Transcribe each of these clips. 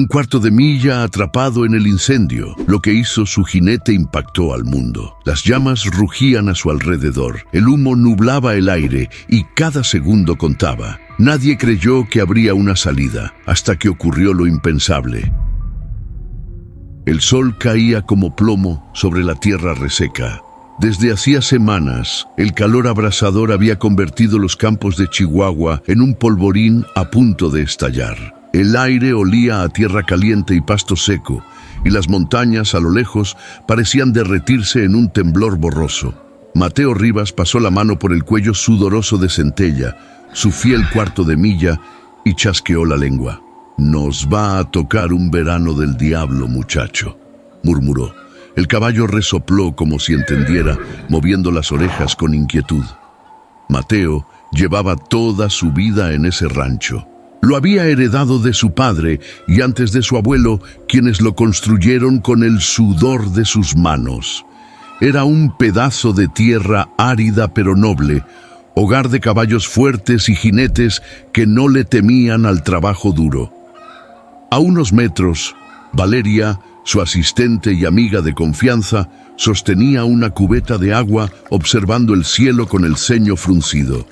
Un cuarto de milla atrapado en el incendio. Lo que hizo su jinete impactó al mundo. Las llamas rugían a su alrededor. El humo nublaba el aire y cada segundo contaba. Nadie creyó que habría una salida, hasta que ocurrió lo impensable. El sol caía como plomo sobre la tierra reseca. Desde hacía semanas, el calor abrasador había convertido los campos de Chihuahua en un polvorín a punto de estallar. El aire olía a tierra caliente y pasto seco, y las montañas a lo lejos parecían derretirse en un temblor borroso. Mateo Rivas pasó la mano por el cuello sudoroso de Centella, su fiel cuarto de milla, y chasqueó la lengua. «Nos va a tocar un verano del diablo, muchacho», murmuró. El caballo resopló como si entendiera, moviendo las orejas con inquietud. Mateo llevaba toda su vida en ese rancho. Lo había heredado de su padre y antes de su abuelo, quienes lo construyeron con el sudor de sus manos. Era un pedazo de tierra árida pero noble, hogar de caballos fuertes y jinetes que no le temían al trabajo duro. A unos metros, Valeria, su asistente y amiga de confianza, sostenía una cubeta de agua observando el cielo con el ceño fruncido.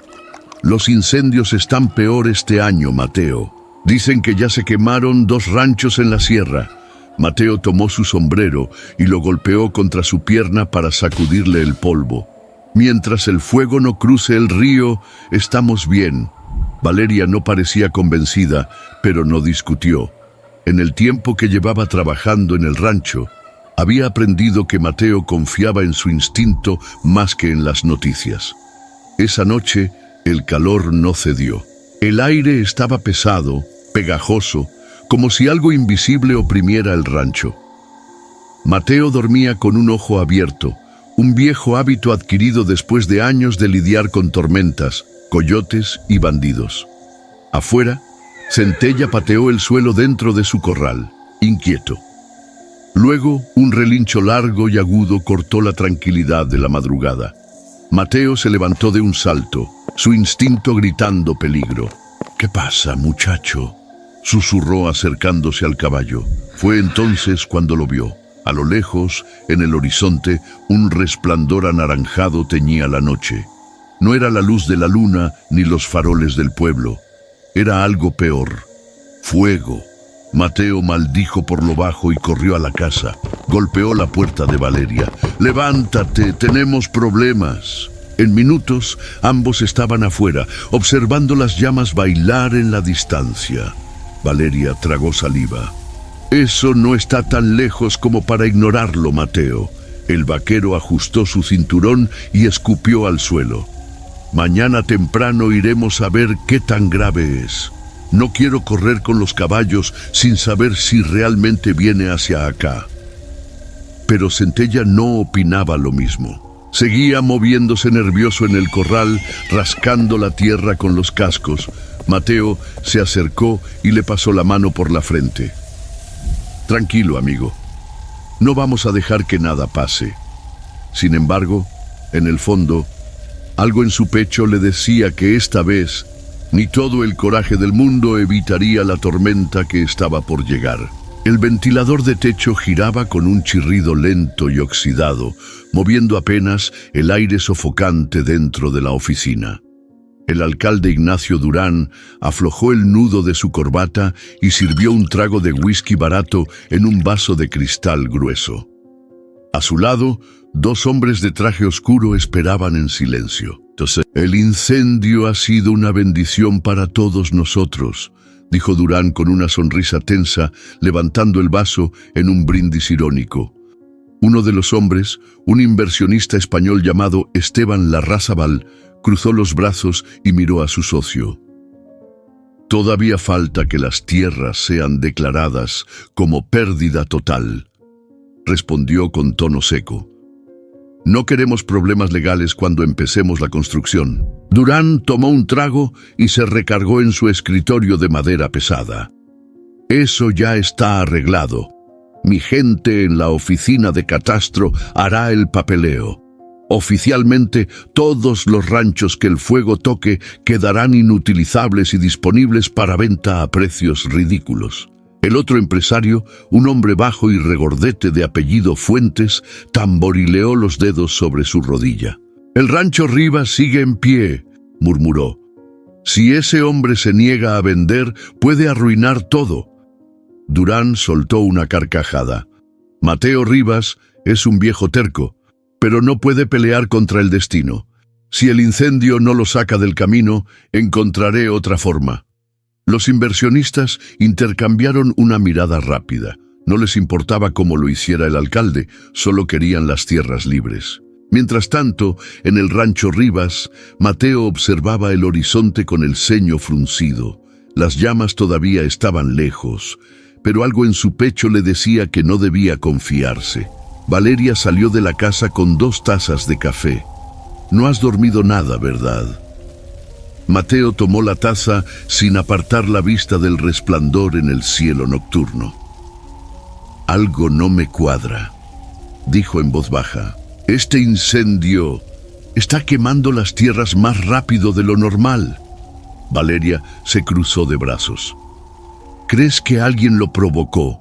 «Los incendios están peor este año, Mateo. Dicen que ya se quemaron 2 ranchos en la sierra». Mateo tomó su sombrero y lo golpeó contra su pierna para sacudirle el polvo. «Mientras el fuego no cruce el río, estamos bien». Valeria no parecía convencida, pero no discutió. En el tiempo que llevaba trabajando en el rancho, había aprendido que Mateo confiaba en su instinto más que en las noticias. Esa noche, el calor no cedió. El aire estaba pesado, pegajoso, como si algo invisible oprimiera el rancho. Mateo dormía con un ojo abierto, un viejo hábito adquirido después de años de lidiar con tormentas, coyotes y bandidos. Afuera, Centella pateó el suelo dentro de su corral, inquieto. Luego, un relincho largo y agudo cortó la tranquilidad de la madrugada. Mateo se levantó de un salto, su instinto gritando peligro. «¿Qué pasa, muchacho?», susurró acercándose al caballo. Fue entonces cuando lo vio. A lo lejos, en el horizonte, un resplandor anaranjado teñía la noche. No era la luz de la luna ni los faroles del pueblo. Era algo peor. Fuego. Mateo maldijo por lo bajo y corrió a la casa. Golpeó la puerta de Valeria. «Levántate, tenemos problemas». En minutos, ambos estaban afuera, observando las llamas bailar en la distancia. Valeria tragó saliva. «Eso no está tan lejos como para ignorarlo, Mateo». El vaquero ajustó su cinturón y escupió al suelo. «Mañana temprano iremos a ver qué tan grave es. No quiero correr con los caballos sin saber si realmente viene hacia acá». Pero Centella no opinaba lo mismo. Seguía moviéndose nervioso en el corral, rascando la tierra con los cascos. Mateo se acercó y le pasó la mano por la frente. «Tranquilo, amigo. No vamos a dejar que nada pase». Sin embargo, en el fondo, algo en su pecho le decía que esta vez ni todo el coraje del mundo evitaría la tormenta que estaba por llegar. El ventilador de techo giraba con un chirrido lento y oxidado, moviendo apenas el aire sofocante dentro de la oficina. El alcalde Ignacio Durán aflojó el nudo de su corbata y sirvió un trago de whisky barato en un vaso de cristal grueso. A su lado, 2 hombres de traje oscuro esperaban en silencio. «El incendio ha sido una bendición para todos nosotros», dijo Durán con una sonrisa tensa, levantando el vaso en un brindis irónico. Uno de los hombres, un inversionista español llamado Esteban Larrazábal, cruzó los brazos y miró a su socio. «Todavía falta que las tierras sean declaradas como pérdida total», respondió con tono seco. «No queremos problemas legales cuando empecemos la construcción». Durán tomó un trago y se recargó en su escritorio de madera pesada. «Eso ya está arreglado. Mi gente en la oficina de catastro hará el papeleo. Oficialmente, todos los ranchos que el fuego toque quedarán inutilizables y disponibles para venta a precios ridículos». El otro empresario, un hombre bajo y regordete de apellido Fuentes, tamborileó los dedos sobre su rodilla. «El rancho Rivas sigue en pie», murmuró. «Si ese hombre se niega a vender, puede arruinar todo». Durán soltó una carcajada. «Mateo Rivas es un viejo terco, pero no puede pelear contra el destino. Si el incendio no lo saca del camino, encontraré otra forma». Los inversionistas intercambiaron una mirada rápida. No les importaba cómo lo hiciera el alcalde, solo querían las tierras libres. Mientras tanto, en el rancho Rivas, Mateo observaba el horizonte con el ceño fruncido. Las llamas todavía estaban lejos, pero algo en su pecho le decía que no debía confiarse. Valeria salió de la casa con 2 tazas de café. «No has dormido nada, ¿verdad?». Mateo tomó la taza sin apartar la vista del resplandor en el cielo nocturno. «Algo no me cuadra», dijo en voz baja. «Este incendio está quemando las tierras más rápido de lo normal». Valeria se cruzó de brazos. «¿Crees que alguien lo provocó?».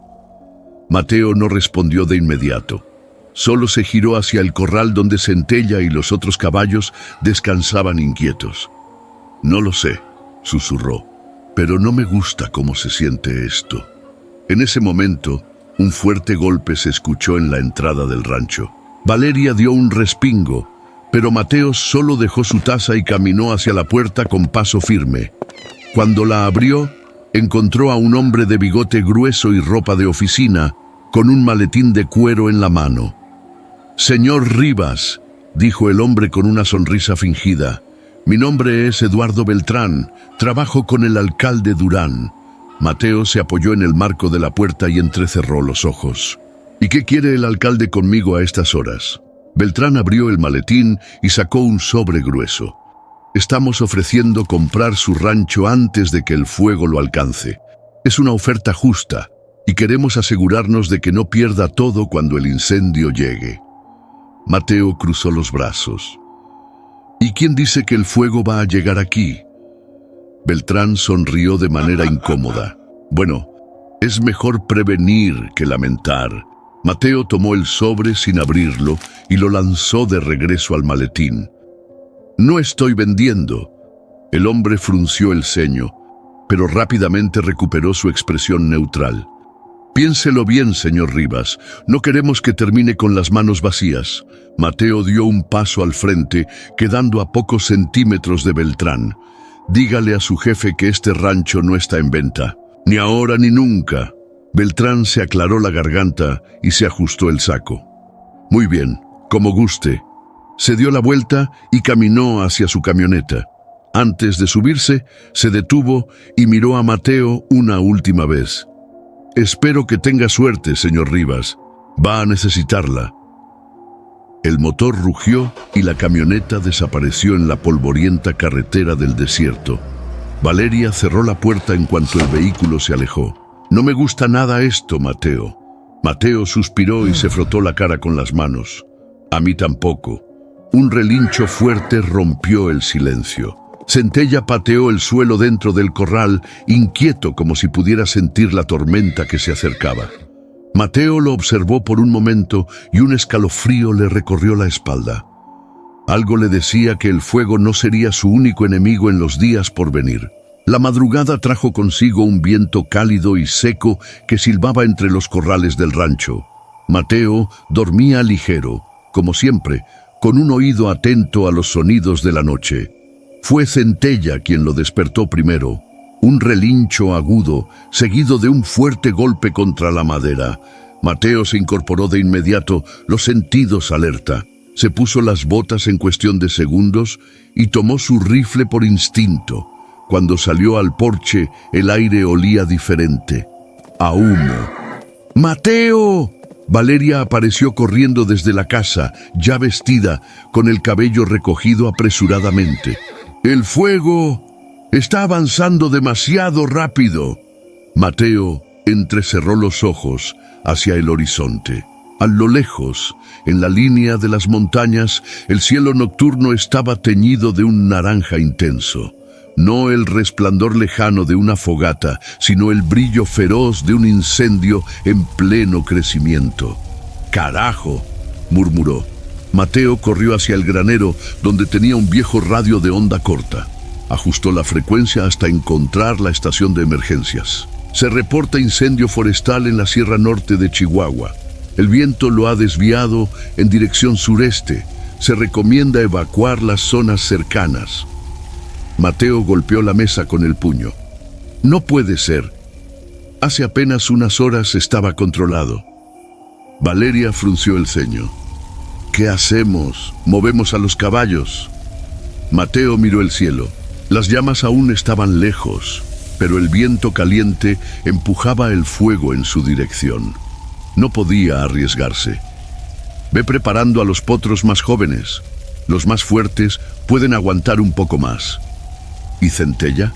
Mateo no respondió de inmediato. Solo se giró hacia el corral donde Centella y los otros caballos descansaban inquietos. «No lo sé», susurró, «pero no me gusta cómo se siente esto». En ese momento, un fuerte golpe se escuchó en la entrada del rancho. Valeria dio un respingo, pero Mateo solo dejó su taza y caminó hacia la puerta con paso firme. Cuando la abrió, encontró a un hombre de bigote grueso y ropa de oficina, con un maletín de cuero en la mano. «Señor Rivas», dijo el hombre con una sonrisa fingida, «mi nombre es Eduardo Beltrán, trabajo con el alcalde Durán». Mateo se apoyó en el marco de la puerta y entrecerró los ojos. «¿Y qué quiere el alcalde conmigo a estas horas?». Beltrán abrió el maletín y sacó un sobre grueso. «Estamos ofreciendo comprar su rancho antes de que el fuego lo alcance. Es una oferta justa y queremos asegurarnos de que no pierda todo cuando el incendio llegue». Mateo cruzó los brazos. «¿Y quién dice que el fuego va a llegar aquí?». Beltrán sonrió de manera incómoda. «Bueno, es mejor prevenir que lamentar». Mateo tomó el sobre sin abrirlo y lo lanzó de regreso al maletín. «No estoy vendiendo». El hombre frunció el ceño, pero rápidamente recuperó su expresión neutral. «Piénselo bien, señor Rivas. No queremos que termine con las manos vacías». Mateo dio un paso al frente, quedando a pocos centímetros de Beltrán. «Dígale a su jefe que este rancho no está en venta. Ni ahora ni nunca». Beltrán se aclaró la garganta y se ajustó el saco. «Muy bien, como guste». Se dio la vuelta y caminó hacia su camioneta. Antes de subirse, se detuvo y miró a Mateo una última vez. «Espero que tenga suerte, señor Rivas. Va a necesitarla». El motor rugió y la camioneta desapareció en la polvorienta carretera del desierto. Valeria cerró la puerta en cuanto el vehículo se alejó. «No me gusta nada esto, Mateo». Mateo suspiró y se frotó la cara con las manos. «A mí tampoco». Un relincho fuerte rompió el silencio. Centella pateó el suelo dentro del corral, inquieto como si pudiera sentir la tormenta que se acercaba. Mateo lo observó por un momento y un escalofrío le recorrió la espalda. Algo le decía que el fuego no sería su único enemigo en los días por venir. La madrugada trajo consigo un viento cálido y seco que silbaba entre los corrales del rancho. Mateo dormía ligero, como siempre, con un oído atento a los sonidos de la noche. Fue Centella quien lo despertó primero. Un relincho agudo, seguido de un fuerte golpe contra la madera. Mateo se incorporó de inmediato, los sentidos alerta. Se puso las botas en cuestión de segundos y tomó su rifle por instinto. Cuando salió al porche, el aire olía diferente, a humo. ¡Mateo! Valeria apareció corriendo desde la casa, ya vestida, con el cabello recogido apresuradamente. «El fuego está avanzando demasiado rápido». Mateo entrecerró los ojos hacia el horizonte. A lo lejos, en la línea de las montañas, el cielo nocturno estaba teñido de un naranja intenso. No el resplandor lejano de una fogata, sino el brillo feroz de un incendio en pleno crecimiento. «¡Carajo!», murmuró. Mateo corrió hacia el granero, donde tenía un viejo radio de onda corta. Ajustó la frecuencia hasta encontrar la estación de emergencias. Se reporta incendio forestal en la Sierra Norte de Chihuahua. El viento lo ha desviado en dirección sureste. Se recomienda evacuar las zonas cercanas. Mateo golpeó la mesa con el puño. No puede ser. Hace apenas unas horas estaba controlado. Valeria frunció el ceño. ¿Qué hacemos? ¿Movemos a los caballos? Mateo miró el cielo. Las llamas aún estaban lejos, pero el viento caliente empujaba el fuego en su dirección. No podía arriesgarse. Ve preparando a los potros más jóvenes. Los más fuertes pueden aguantar un poco más. ¿Y Centella?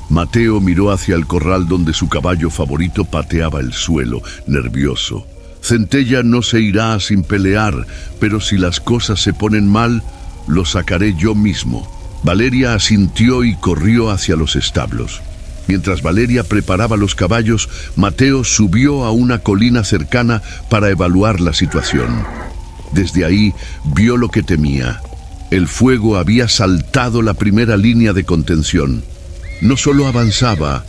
Mateo miró hacia el corral donde su caballo favorito pateaba el suelo, nervioso. Centella no se irá sin pelear, pero si las cosas se ponen mal, lo sacaré yo mismo. Valeria asintió y corrió hacia los establos. Mientras Valeria preparaba los caballos, Mateo subió a una colina cercana para evaluar la situación. Desde ahí vio lo que temía. El fuego había saltado la primera línea de contención. No solo avanzaba,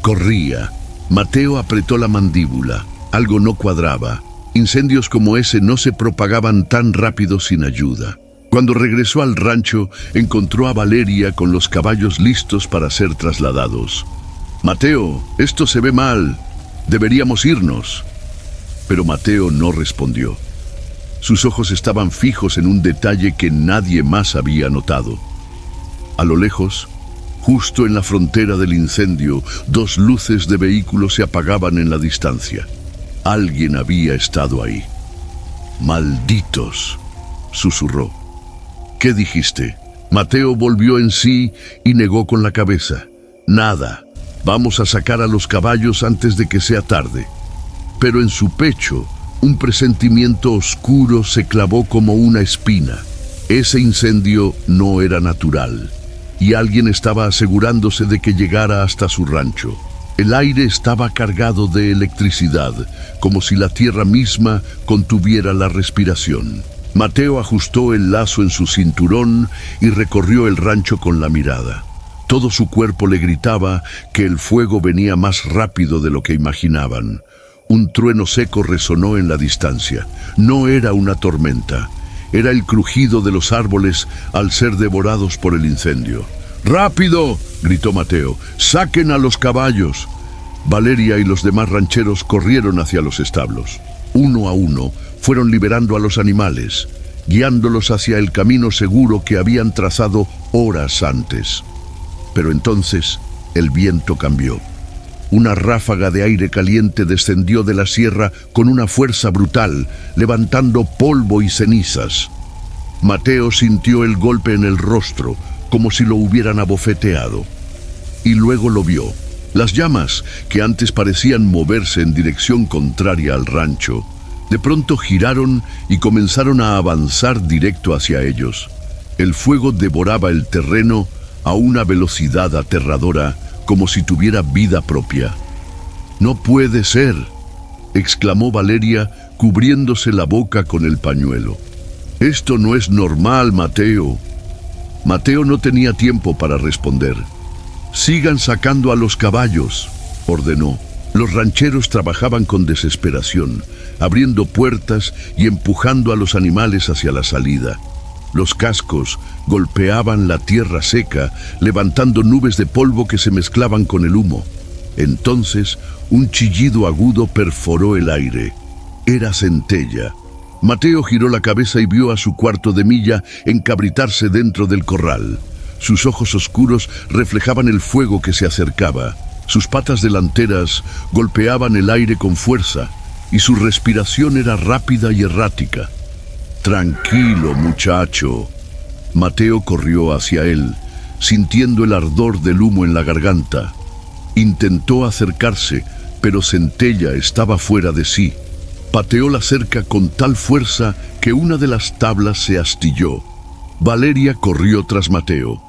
corría. Mateo apretó la mandíbula. Algo no cuadraba. Incendios como ese no se propagaban tan rápido sin ayuda. Cuando regresó al rancho, encontró a Valeria con los caballos listos para ser trasladados. «Mateo, esto se ve mal. Deberíamos irnos». Pero Mateo no respondió. Sus ojos estaban fijos en un detalle que nadie más había notado. A lo lejos, justo en la frontera del incendio, dos luces de vehículos se apagaban en la distancia. Alguien había estado ahí. «Malditos», susurró. «¿Qué dijiste?» Mateo volvió en sí y negó con la cabeza. «Nada. Vamos a sacar a los caballos antes de que sea tarde». Pero en su pecho, un presentimiento oscuro se clavó como una espina. Ese incendio no era natural, y alguien estaba asegurándose de que llegara hasta su rancho. El aire estaba cargado de electricidad, como si la tierra misma contuviera la respiración. Mateo ajustó el lazo en su cinturón y recorrió el rancho con la mirada. Todo su cuerpo le gritaba que el fuego venía más rápido de lo que imaginaban. Un trueno seco resonó en la distancia. No era una tormenta, era el crujido de los árboles al ser devorados por el incendio. «¡Rápido!», gritó Mateo. «¡Saquen a los caballos!». Valeria y los demás rancheros corrieron hacia los establos. Uno a uno fueron liberando a los animales, guiándolos hacia el camino seguro que habían trazado horas antes. Pero entonces el viento cambió. Una ráfaga de aire caliente descendió de la sierra con una fuerza brutal, levantando polvo y cenizas. Mateo sintió el golpe en el rostro, como si lo hubieran abofeteado. Y luego lo vio. Las llamas, que antes parecían moverse en dirección contraria al rancho, de pronto giraron y comenzaron a avanzar directo hacia ellos. El fuego devoraba el terreno a una velocidad aterradora, como si tuviera vida propia. «No puede ser», exclamó Valeria, cubriéndose la boca con el pañuelo. «Esto no es normal, Mateo». Mateo no tenía tiempo para responder. «Sigan sacando a los caballos», ordenó. Los rancheros trabajaban con desesperación, abriendo puertas y empujando a los animales hacia la salida. Los cascos golpeaban la tierra seca, levantando nubes de polvo que se mezclaban con el humo. Entonces, un chillido agudo perforó el aire. Era Centella. Mateo giró la cabeza y vio a su cuarto de milla encabritarse dentro del corral. Sus ojos oscuros reflejaban el fuego que se acercaba. Sus patas delanteras golpeaban el aire con fuerza y su respiración era rápida y errática. «Tranquilo, muchacho». Mateo corrió hacia él, sintiendo el ardor del humo en la garganta. Intentó acercarse, pero Centella estaba fuera de sí. Pateó la cerca con tal fuerza que una de las tablas se astilló. Valeria corrió tras Mateo.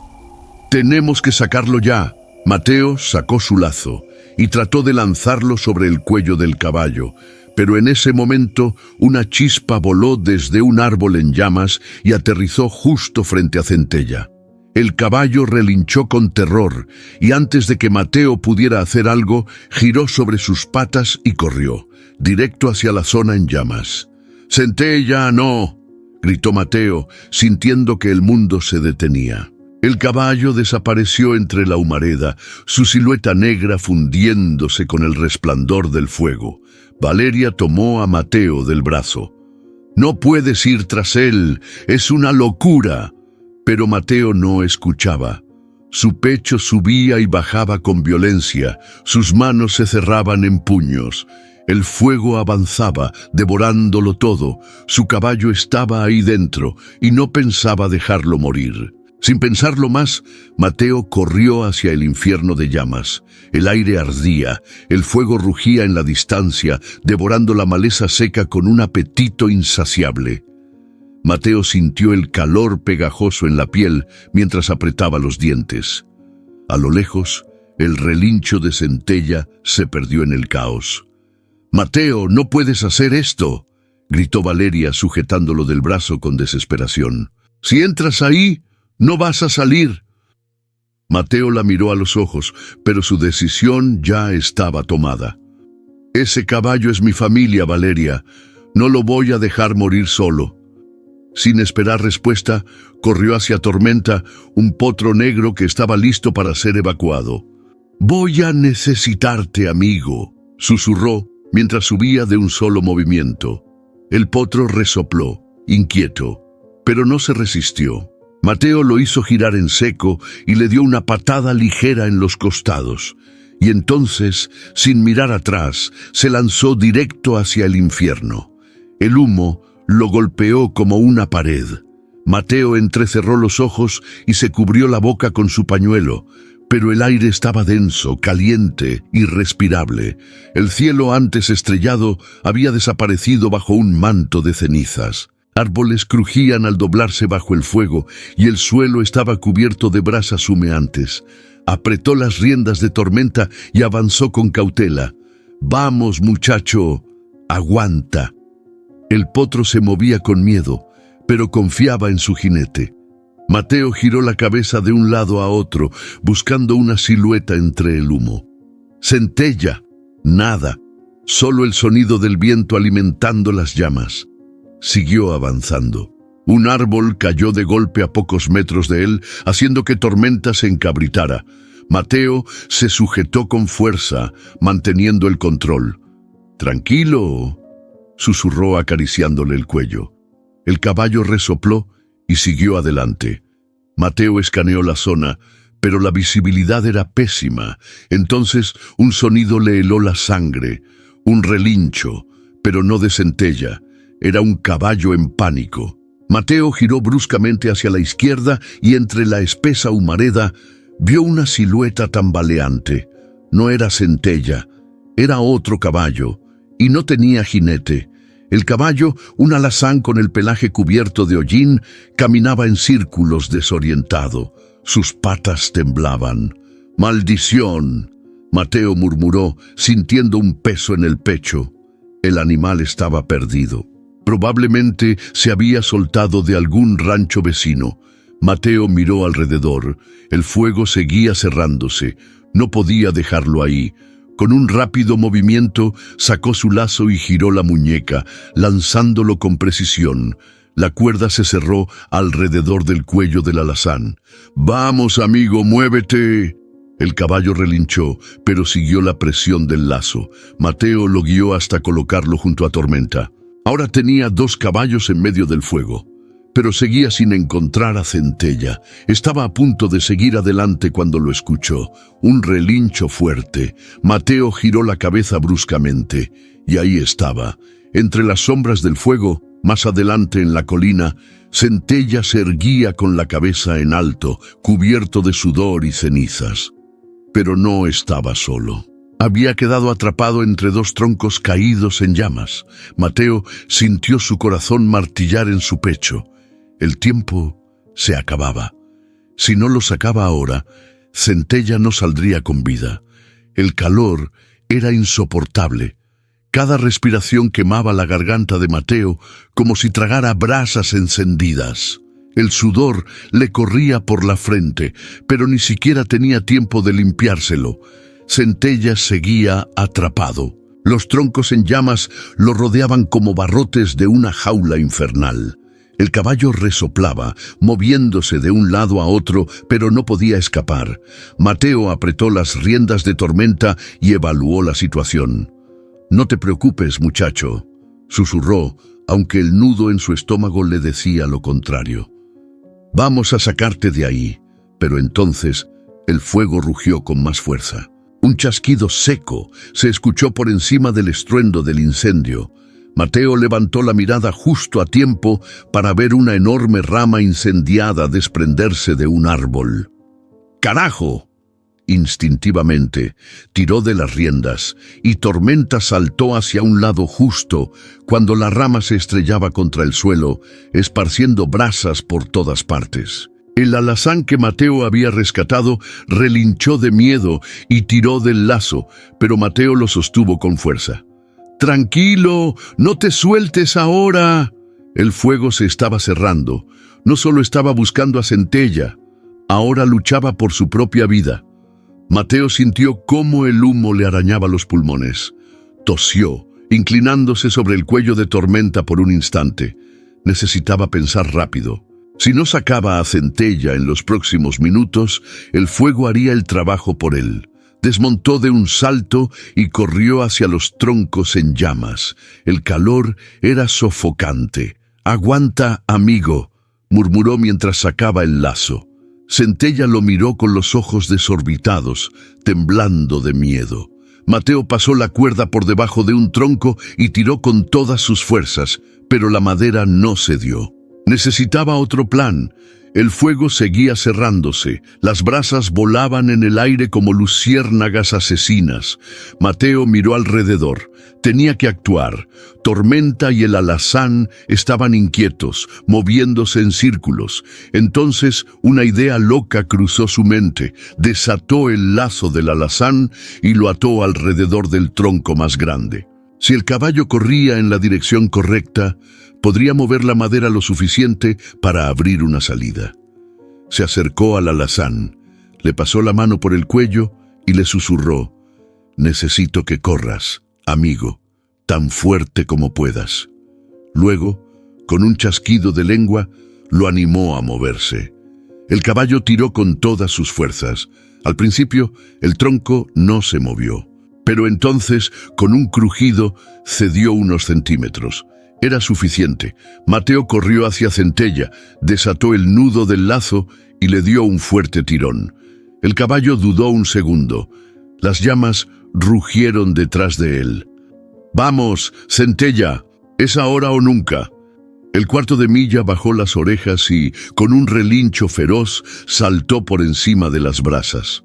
«Tenemos que sacarlo ya». Mateo sacó su lazo y trató de lanzarlo sobre el cuello del caballo, pero en ese momento una chispa voló desde un árbol en llamas y aterrizó justo frente a Centella. El caballo relinchó con terror y antes de que Mateo pudiera hacer algo, giró sobre sus patas y corrió, directo hacia la zona en llamas. «¡Centella, no!», gritó Mateo, sintiendo que el mundo se detenía. El caballo desapareció entre la humareda, su silueta negra fundiéndose con el resplandor del fuego. Valeria tomó a Mateo del brazo. «No puedes ir tras él, es una locura». Pero Mateo no escuchaba. Su pecho subía y bajaba con violencia, sus manos se cerraban en puños. El fuego avanzaba, devorándolo todo. Su caballo estaba ahí dentro y no pensaba dejarlo morir. Sin pensarlo más, Mateo corrió hacia el infierno de llamas. El aire ardía, el fuego rugía en la distancia, devorando la maleza seca con un apetito insaciable. Mateo sintió el calor pegajoso en la piel mientras apretaba los dientes. A lo lejos, el relincho de Centella se perdió en el caos. «Mateo, no puedes hacer esto», gritó Valeria sujetándolo del brazo con desesperación. «Si entras ahí, no vas a salir». Mateo la miró a los ojos, pero su decisión ya estaba tomada. «Ese caballo es mi familia, Valeria. No lo voy a dejar morir solo». Sin esperar respuesta, corrió hacia Tormenta, un potro negro que estaba listo para ser evacuado. «Voy a necesitarte, amigo», susurró mientras subía de un solo movimiento. El potro resopló, inquieto, pero no se resistió. Mateo lo hizo girar en seco y le dio una patada ligera en los costados. Y entonces, sin mirar atrás, se lanzó directo hacia el infierno. El humo lo golpeó como una pared. Mateo entrecerró los ojos y se cubrió la boca con su pañuelo, pero el aire estaba denso, caliente, irrespirable. El cielo antes estrellado había desaparecido bajo un manto de cenizas. Árboles crujían al doblarse bajo el fuego y el suelo estaba cubierto de brasas humeantes. Apretó las riendas de Tormenta y avanzó con cautela. «Vamos, muchacho, aguanta». El potro se movía con miedo, pero confiaba en su jinete. Mateo giró la cabeza de un lado a otro, buscando una silueta entre el humo. Centella, nada, solo el sonido del viento alimentando las llamas. Siguió avanzando. Un árbol cayó de golpe a pocos metros de él, haciendo que Tormenta se encabritara. Mateo se sujetó con fuerza, manteniendo el control. «Tranquilo», susurró acariciándole el cuello. El caballo resopló y siguió adelante. Mateo escaneó la zona, pero la visibilidad era pésima. Entonces un sonido le heló la sangre, un relincho, pero no de Centella. Era un caballo en pánico. Mateo giró bruscamente hacia la izquierda y entre la espesa humareda vio una silueta tambaleante. No era Centella, era otro caballo, y no tenía jinete. El caballo, un alazán con el pelaje cubierto de hollín, caminaba en círculos desorientado. Sus patas temblaban. «¡Maldición!», Mateo murmuró, sintiendo un peso en el pecho. El animal estaba perdido. Probablemente se había soltado de algún rancho vecino. Mateo miró alrededor. El fuego seguía cerrándose. No podía dejarlo ahí. Con un rápido movimiento, sacó su lazo y giró la muñeca, lanzándolo con precisión. La cuerda se cerró alrededor del cuello del alazán. «¡Vamos, amigo, muévete!». El caballo relinchó, pero siguió la presión del lazo. Mateo lo guió hasta colocarlo junto a Tormenta. Ahora tenía 2 caballos en medio del fuego. Pero seguía sin encontrar a Centella. Estaba a punto de seguir adelante cuando lo escuchó. Un relincho fuerte. Mateo giró la cabeza bruscamente. Y ahí estaba. Entre las sombras del fuego, más adelante en la colina, Centella se erguía con la cabeza en alto, cubierto de sudor y cenizas. Pero no estaba solo. Había quedado atrapado entre 2 troncos caídos en llamas. Mateo sintió su corazón martillar en su pecho. El tiempo se acababa. Si no lo sacaba ahora, Centella no saldría con vida. El calor era insoportable. Cada respiración quemaba la garganta de Mateo como si tragara brasas encendidas. El sudor le corría por la frente, pero ni siquiera tenía tiempo de limpiárselo. Centella seguía atrapado. Los troncos en llamas lo rodeaban como barrotes de una jaula infernal. El caballo resoplaba, moviéndose de un lado a otro, pero no podía escapar. Mateo apretó las riendas de Tormenta y evaluó la situación. «No te preocupes, muchacho», susurró, aunque el nudo en su estómago le decía lo contrario. «Vamos a sacarte de ahí». Pero entonces el fuego rugió con más fuerza. Un chasquido seco se escuchó por encima del estruendo del incendio. Mateo levantó la mirada justo a tiempo para ver una enorme rama incendiada desprenderse de un árbol. ¡Carajo! Instintivamente tiró de las riendas y Tormenta saltó hacia un lado justo cuando la rama se estrellaba contra el suelo, esparciendo brasas por todas partes. El alazán que Mateo había rescatado relinchó de miedo y tiró del lazo, pero Mateo lo sostuvo con fuerza. «Tranquilo, no te sueltes ahora». El fuego se estaba cerrando. No solo estaba buscando a Centella, ahora luchaba por su propia vida. Mateo sintió cómo el humo le arañaba los pulmones. Tosió, inclinándose sobre el cuello de Tormenta por un instante. Necesitaba pensar rápido. Si no sacaba a Centella en los próximos minutos, el fuego haría el trabajo por él. Desmontó de un salto y corrió hacia los troncos en llamas. El calor era sofocante. «Aguanta, amigo», murmuró mientras sacaba el lazo. Centella lo miró con los ojos desorbitados, temblando de miedo. Mateo pasó la cuerda por debajo de un tronco y tiró con todas sus fuerzas, pero la madera no cedió. Necesitaba otro plan. El fuego seguía cerrándose, las brasas volaban en el aire como luciérnagas asesinas. Mateo miró alrededor. Tenía que actuar. Tormenta y el alazán estaban inquietos, moviéndose en círculos. Entonces una idea loca cruzó su mente. Desató el lazo del alazán y lo ató alrededor del tronco más grande. Si el caballo corría en la dirección correcta, podría mover la madera lo suficiente para abrir una salida. Se acercó al alazán, le pasó la mano por el cuello y le susurró: «Necesito que corras, amigo, tan fuerte como puedas». Luego, con un chasquido de lengua, lo animó a moverse. El caballo tiró con todas sus fuerzas. Al principio, el tronco no se movió, pero entonces, con un crujido, cedió unos centímetros. Era suficiente. Mateo corrió hacia Centella, desató el nudo del lazo y le dio un fuerte tirón. El caballo dudó un segundo. Las llamas rugieron detrás de él. «Vamos, Centella, es ahora o nunca». El cuarto de milla bajó las orejas y, con un relincho feroz, saltó por encima de las brasas.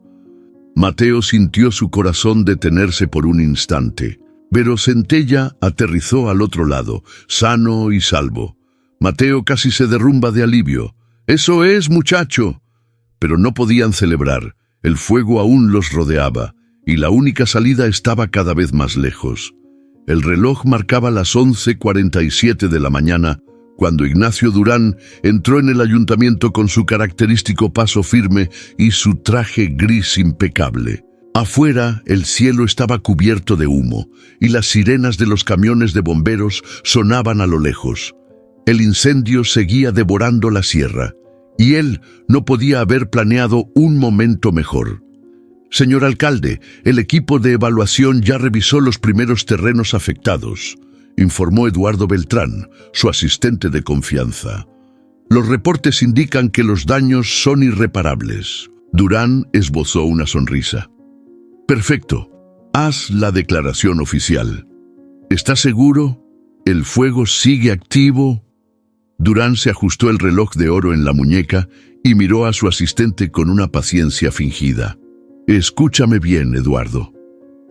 Mateo sintió su corazón detenerse por un instante. Pero Centella aterrizó al otro lado, sano y salvo. Mateo casi se derrumba de alivio. «Eso es, muchacho». Pero no podían celebrar. El fuego aún los rodeaba, y la única salida estaba cada vez más lejos. El reloj marcaba las 11:47 de la mañana, cuando Ignacio Durán entró en el ayuntamiento con su característico paso firme y su traje gris impecable. Afuera, el cielo estaba cubierto de humo, y las sirenas de los camiones de bomberos sonaban a lo lejos. El incendio seguía devorando la sierra, y él no podía haber planeado un momento mejor. «Señor alcalde, el equipo de evaluación ya revisó los primeros terrenos afectados», informó Eduardo Beltrán, su asistente de confianza. «Los reportes indican que los daños son irreparables». Durán esbozó una sonrisa. «Perfecto. Haz la declaración oficial». «¿Estás seguro? ¿El fuego sigue activo?» Durán se ajustó el reloj de oro en la muñeca y miró a su asistente con una paciencia fingida. «Escúchame bien, Eduardo.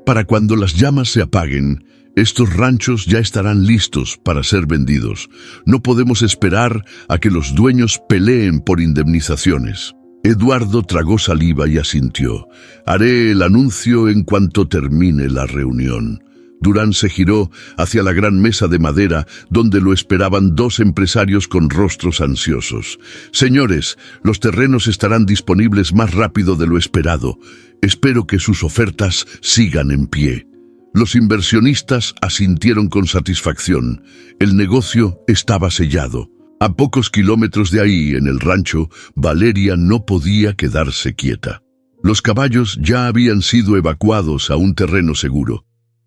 Para cuando las llamas se apaguen, estos ranchos ya estarán listos para ser vendidos. No podemos esperar a que los dueños peleen por indemnizaciones. Eduardo tragó saliva y asintió. Haré el anuncio en cuanto termine la reunión. Durán se giró hacia la gran mesa de madera donde lo esperaban dos empresarios con rostros ansiosos. Señores, los terrenos estarán disponibles más rápido de lo esperado. Espero que sus ofertas sigan en pie. Los inversionistas asintieron con satisfacción. El negocio estaba sellado. A pocos kilómetros de ahí, en el rancho, Valeria no podía quedarse quieta. Los caballos ya habían sido evacuados a un terreno seguro,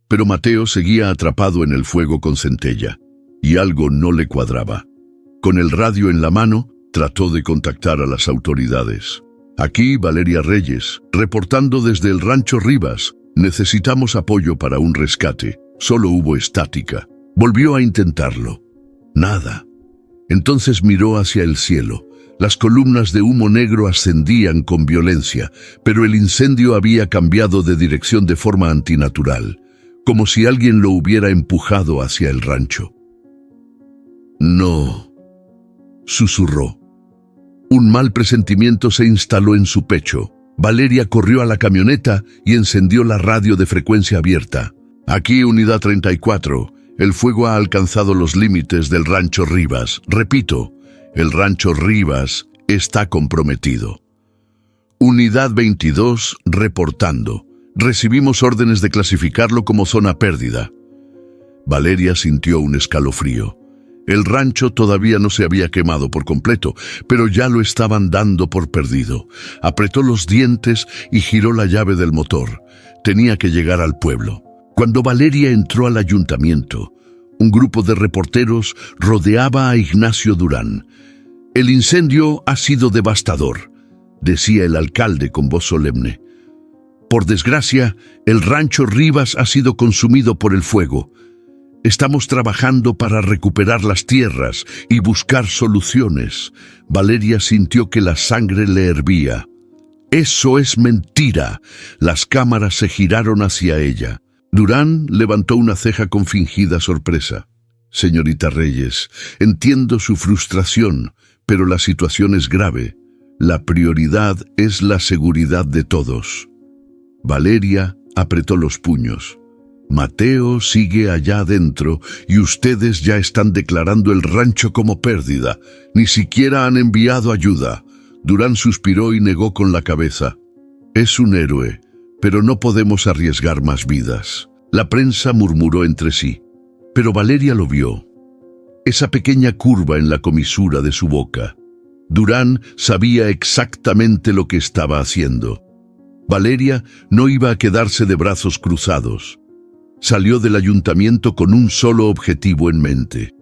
pero Mateo seguía atrapado en el fuego con Centella, y algo no le cuadraba. Con el radio en la mano, trató de contactar a las autoridades. Aquí Valeria Reyes, reportando desde el rancho Rivas. Necesitamos apoyo para un rescate. Solo hubo estática. Volvió a intentarlo. Nada. Entonces miró hacia el cielo. Las columnas de humo negro ascendían con violencia, pero el incendio había cambiado de dirección de forma antinatural, como si alguien lo hubiera empujado hacia el rancho. No, susurró. Un mal presentimiento se instaló en su pecho. Valeria corrió a la camioneta y encendió la radio de frecuencia abierta. Aquí, Unidad 34. El fuego ha alcanzado los límites del rancho Rivas. Repito, el rancho Rivas está comprometido. Unidad 22, reportando. Recibimos órdenes de clasificarlo como zona pérdida. Valeria sintió un escalofrío. El rancho todavía no se había quemado por completo, pero ya lo estaban dando por perdido. Apretó los dientes y giró la llave del motor. Tenía que llegar al pueblo. Cuando Valeria entró al ayuntamiento, un grupo de reporteros rodeaba a Ignacio Durán. El incendio ha sido devastador, decía el alcalde con voz solemne. Por desgracia, el rancho Rivas ha sido consumido por el fuego. Estamos trabajando para recuperar las tierras y buscar soluciones. Valeria sintió que la sangre le hervía. Eso es mentira. Las cámaras se giraron hacia ella. Durán levantó una ceja con fingida sorpresa. Señorita Reyes, entiendo su frustración, pero la situación es grave. La prioridad es la seguridad de todos. Valeria apretó los puños. Mateo sigue allá adentro y ustedes ya están declarando el rancho como pérdida. Ni siquiera han enviado ayuda. Durán suspiró y negó con la cabeza. Es un héroe, pero no podemos arriesgar más vidas. La prensa murmuró entre sí, pero Valeria lo vio. Esa pequeña curva en la comisura de su boca. Durán sabía exactamente lo que estaba haciendo. Valeria no iba a quedarse de brazos cruzados. Salió del ayuntamiento con un solo objetivo en mente: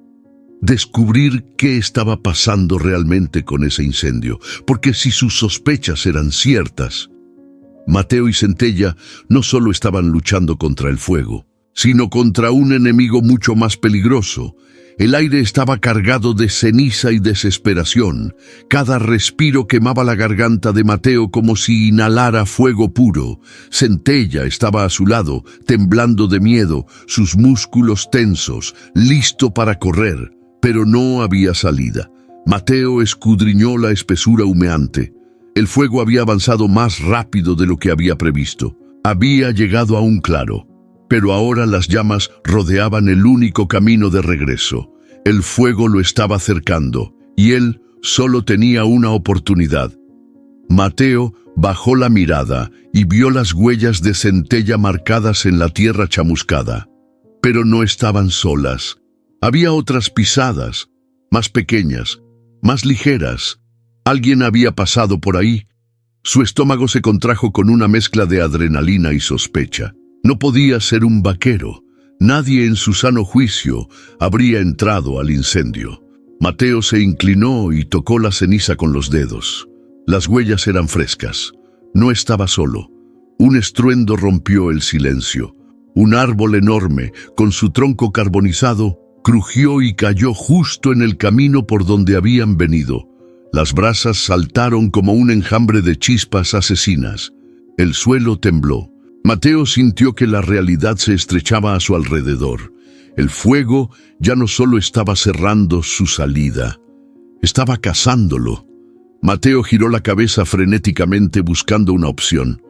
descubrir qué estaba pasando realmente con ese incendio, porque si sus sospechas eran ciertas, Mateo y Centella no solo estaban luchando contra el fuego, sino contra un enemigo mucho más peligroso. El aire estaba cargado de ceniza y desesperación. Cada respiro quemaba la garganta de Mateo como si inhalara fuego puro. Centella estaba a su lado, temblando de miedo, sus músculos tensos, listo para correr, pero no había salida. Mateo escudriñó la espesura humeante. El fuego había avanzado más rápido de lo que había previsto. Había llegado a un claro. Pero ahora las llamas rodeaban el único camino de regreso. El fuego lo estaba cercando, y él solo tenía una oportunidad. Mateo bajó la mirada y vio las huellas de Centella marcadas en la tierra chamuscada. Pero no estaban solas. Había otras pisadas, más pequeñas, más ligeras. Alguien había pasado por ahí. Su estómago se contrajo con una mezcla de adrenalina y sospecha. No podía ser un vaquero. Nadie en su sano juicio habría entrado al incendio. Mateo se inclinó y tocó la ceniza con los dedos. Las huellas eran frescas. No estaba solo. Un estruendo rompió el silencio. Un árbol enorme, con su tronco carbonizado, crujió y cayó justo en el camino por donde habían venido. Las brasas saltaron como un enjambre de chispas asesinas. El suelo tembló. Mateo sintió que la realidad se estrechaba a su alrededor. El fuego ya no solo estaba cerrando su salida, estaba cazándolo. Mateo giró la cabeza frenéticamente buscando una opción.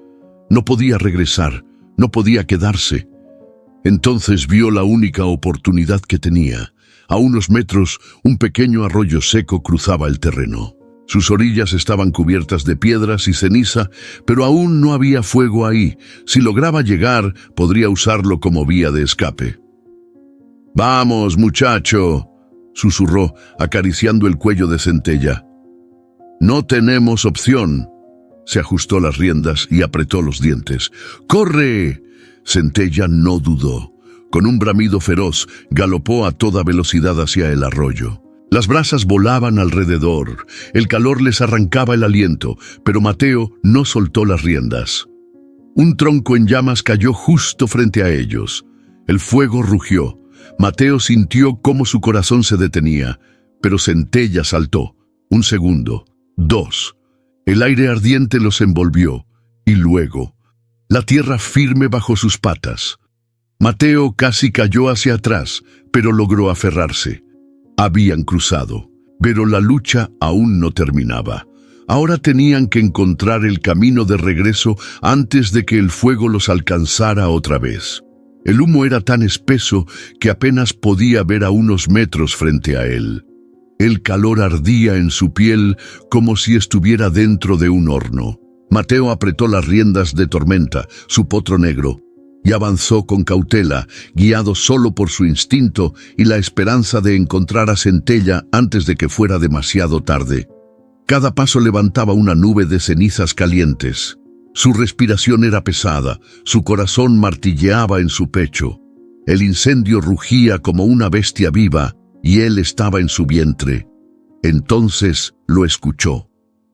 No podía regresar, no podía quedarse. Entonces vio la única oportunidad que tenía. A unos metros, un pequeño arroyo seco cruzaba el terreno. Sus orillas estaban cubiertas de piedras y ceniza, pero aún no había fuego ahí. Si lograba llegar, podría usarlo como vía de escape. «Vamos, muchacho», susurró, acariciando el cuello de Centella. «No tenemos opción». Se ajustó las riendas y apretó los dientes. «¡Corre!». Centella no dudó. Con un bramido feroz, galopó a toda velocidad hacia el arroyo. Las brasas volaban alrededor, el calor les arrancaba el aliento, pero Mateo no soltó las riendas. Un tronco en llamas cayó justo frente a ellos. El fuego rugió. Mateo sintió cómo su corazón se detenía, pero Centella saltó. 1 segundo, 2. El aire ardiente los envolvió, y luego, la tierra firme bajo sus patas. Mateo casi cayó hacia atrás, pero logró aferrarse. Habían cruzado, pero la lucha aún no terminaba. Ahora tenían que encontrar el camino de regreso antes de que el fuego los alcanzara otra vez. El humo era tan espeso que apenas podía ver a unos metros frente a él. El calor ardía en su piel como si estuviera dentro de un horno. Mateo apretó las riendas de Tormenta, su potro negro, y avanzó con cautela, guiado solo por su instinto y la esperanza de encontrar a Centella antes de que fuera demasiado tarde. Cada paso levantaba una nube de cenizas calientes. Su respiración era pesada, su corazón martilleaba en su pecho. El incendio rugía como una bestia viva y él estaba en su vientre. Entonces lo escuchó.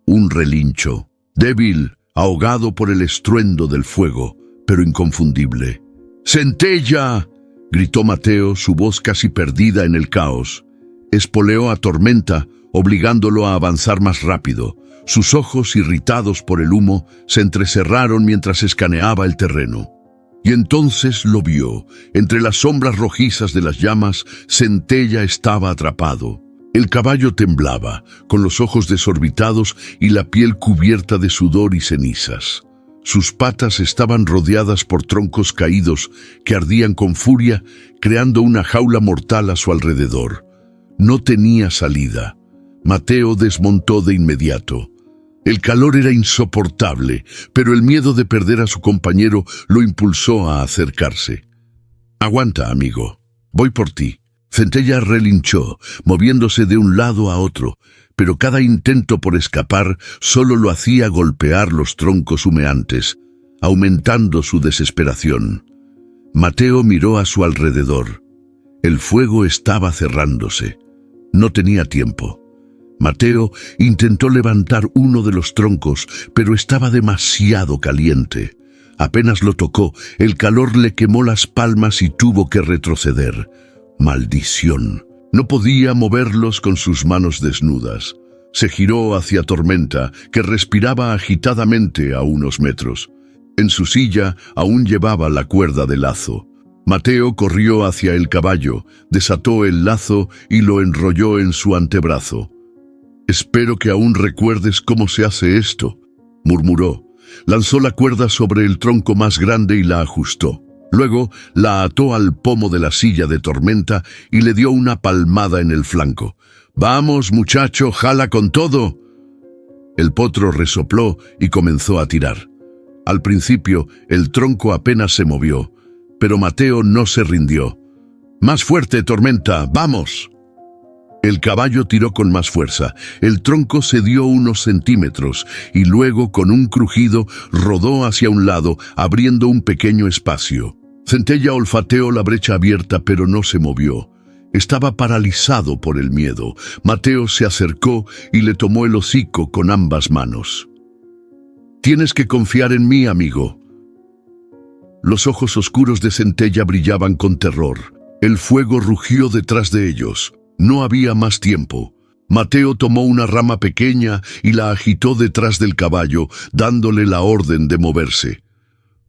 Un relincho, débil, ahogado por el estruendo del fuego, pero inconfundible. «¡Centella!», gritó Mateo, su voz casi perdida en el caos. Espoleó a Tormenta, obligándolo a avanzar más rápido. Sus ojos, irritados por el humo, se entrecerraron mientras escaneaba el terreno. Y entonces lo vio. Entre las sombras rojizas de las llamas, Centella estaba atrapado. El caballo temblaba, con los ojos desorbitados y la piel cubierta de sudor y cenizas. Sus patas estaban rodeadas por troncos caídos que ardían con furia, creando una jaula mortal a su alrededor. No tenía salida. Mateo desmontó de inmediato. El calor era insoportable, pero el miedo de perder a su compañero lo impulsó a acercarse. «Aguanta, amigo. Voy por ti». Centella relinchó, moviéndose de un lado a otro, pero cada intento por escapar solo lo hacía golpear los troncos humeantes, aumentando su desesperación. Mateo miró a su alrededor. El fuego estaba cerrándose. No tenía tiempo. Mateo intentó levantar uno de los troncos, pero estaba demasiado caliente. Apenas lo tocó, el calor le quemó las palmas y tuvo que retroceder. ¡Maldición! No podía moverlos con sus manos desnudas. Se giró hacia Tormenta, que respiraba agitadamente a unos metros. En su silla aún llevaba la cuerda de lazo. Mateo corrió hacia el caballo, desató el lazo y lo enrolló en su antebrazo. «Espero que aún recuerdes cómo se hace esto», murmuró. Lanzó la cuerda sobre el tronco más grande y la ajustó. Luego la ató al pomo de la silla de Tormenta y le dio una palmada en el flanco. «Vamos, muchacho, jala con todo». El potro resopló y comenzó a tirar. Al principio, el tronco apenas se movió, pero Mateo no se rindió. «Más fuerte, Tormenta, vamos». El caballo tiró con más fuerza. El tronco cedió unos centímetros y luego, con un crujido, rodó hacia un lado, abriendo un pequeño espacio. Centella olfateó la brecha abierta, pero no se movió. Estaba paralizado por el miedo. Mateo se acercó y le tomó el hocico con ambas manos. «Tienes que confiar en mí, amigo». Los ojos oscuros de Centella brillaban con terror. El fuego rugió detrás de ellos. No había más tiempo. Mateo tomó una rama pequeña y la agitó detrás del caballo, dándole la orden de moverse.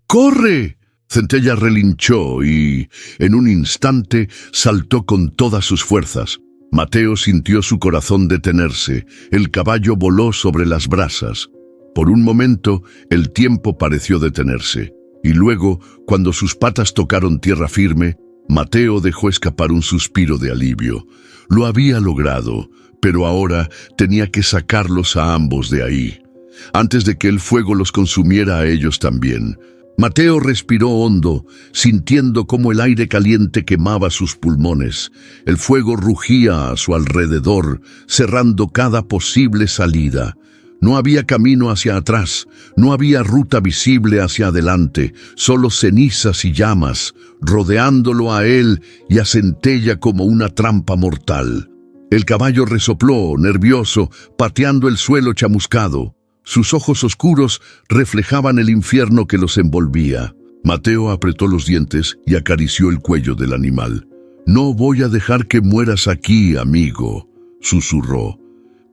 «¡Corre!». Centella relinchó y, en un instante, saltó con todas sus fuerzas. Mateo sintió su corazón detenerse. El caballo voló sobre las brasas. Por un momento, el tiempo pareció detenerse. Y luego, cuando sus patas tocaron tierra firme, Mateo dejó escapar un suspiro de alivio. Lo había logrado, pero ahora tenía que sacarlos a ambos de ahí, antes de que el fuego los consumiera a ellos también. Mateo respiró hondo, sintiendo cómo el aire caliente quemaba sus pulmones. El fuego rugía a su alrededor, cerrando cada posible salida. No había camino hacia atrás, no había ruta visible hacia adelante, solo cenizas y llamas, rodeándolo a él y a Centella como una trampa mortal. El caballo resopló, nervioso, pateando el suelo chamuscado. Sus ojos oscuros reflejaban el infierno que los envolvía. Mateo apretó los dientes y acarició el cuello del animal. «No voy a dejar que mueras aquí, amigo», susurró.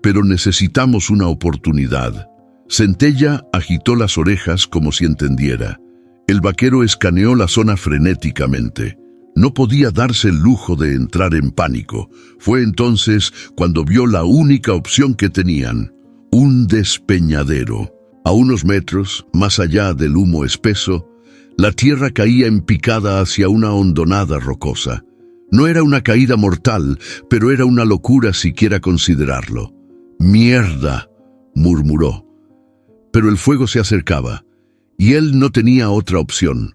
«Pero necesitamos una oportunidad». Centella agitó las orejas como si entendiera. El vaquero escaneó la zona frenéticamente. No podía darse el lujo de entrar en pánico. Fue entonces cuando vio la única opción que tenían: un despeñadero. A unos metros, más allá del humo espeso, la tierra caía en picada hacia una hondonada rocosa. No era una caída mortal, pero era una locura siquiera considerarlo. «¡Mierda!», murmuró. Pero el fuego se acercaba, y él no tenía otra opción.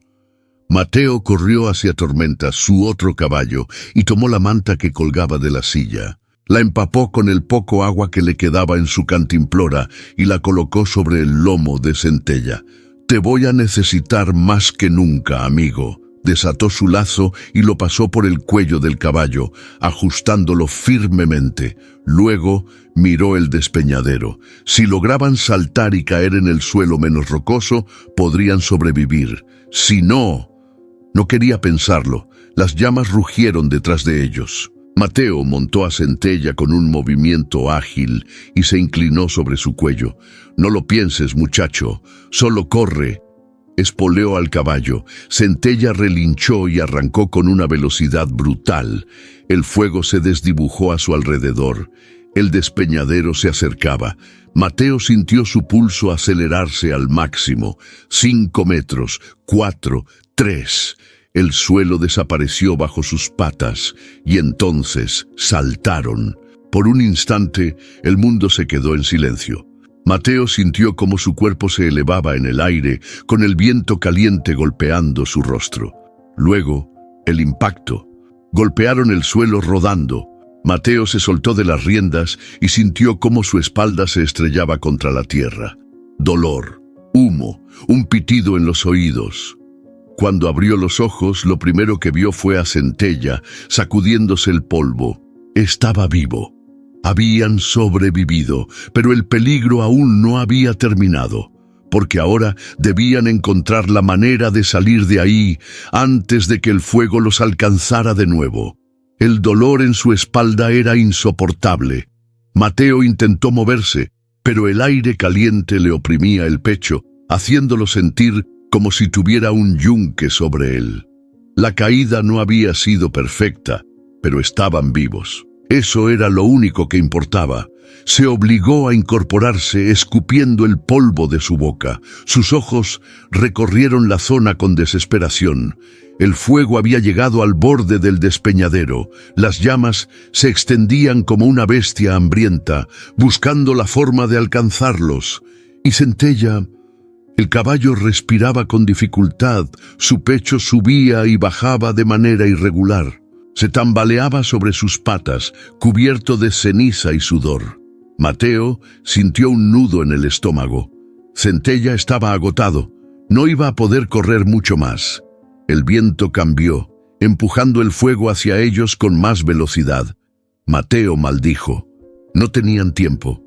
Mateo corrió hacia Tormenta, su otro caballo, y tomó la manta que colgaba de la silla. La empapó con el poco agua que le quedaba en su cantimplora y la colocó sobre el lomo de Centella. «Te voy a necesitar más que nunca, amigo». Desató su lazo y lo pasó por el cuello del caballo, ajustándolo firmemente. Luego miró el despeñadero. Si lograban saltar y caer en el suelo menos rocoso, podrían sobrevivir. Si no... No quería pensarlo. Las llamas rugieron detrás de ellos. Mateo montó a Centella con un movimiento ágil y se inclinó sobre su cuello. «No lo pienses, muchacho. Solo corre». Espoleó al caballo. Centella relinchó y arrancó con una velocidad brutal. El fuego se desdibujó a su alrededor. El despeñadero se acercaba. Mateo sintió su pulso acelerarse al máximo. 5 metros, 4, 3... El suelo desapareció bajo sus patas y entonces saltaron. Por un instante, el mundo se quedó en silencio. Mateo sintió cómo su cuerpo se elevaba en el aire, con el viento caliente golpeando su rostro. Luego, el impacto. Golpearon el suelo rodando. Mateo se soltó de las riendas y sintió cómo su espalda se estrellaba contra la tierra. Dolor, humo, un pitido en los oídos. Cuando abrió los ojos, lo primero que vio fue a Centella, sacudiéndose el polvo. Estaba vivo. Habían sobrevivido, pero el peligro aún no había terminado, porque ahora debían encontrar la manera de salir de ahí antes de que el fuego los alcanzara de nuevo. El dolor en su espalda era insoportable. Mateo intentó moverse, pero el aire caliente le oprimía el pecho, haciéndolo sentir como si tuviera un yunque sobre él. La caída no había sido perfecta, pero estaban vivos. Eso era lo único que importaba. Se obligó a incorporarse, escupiendo el polvo de su boca. Sus ojos recorrieron la zona con desesperación. El fuego había llegado al borde del despeñadero. Las llamas se extendían como una bestia hambrienta, buscando la forma de alcanzarlos. Y Centella... El caballo respiraba con dificultad, su pecho subía y bajaba de manera irregular. Se tambaleaba sobre sus patas, cubierto de ceniza y sudor. Mateo sintió un nudo en el estómago. Centella estaba agotado. No iba a poder correr mucho más. El viento cambió, empujando el fuego hacia ellos con más velocidad. Mateo maldijo. No tenían tiempo.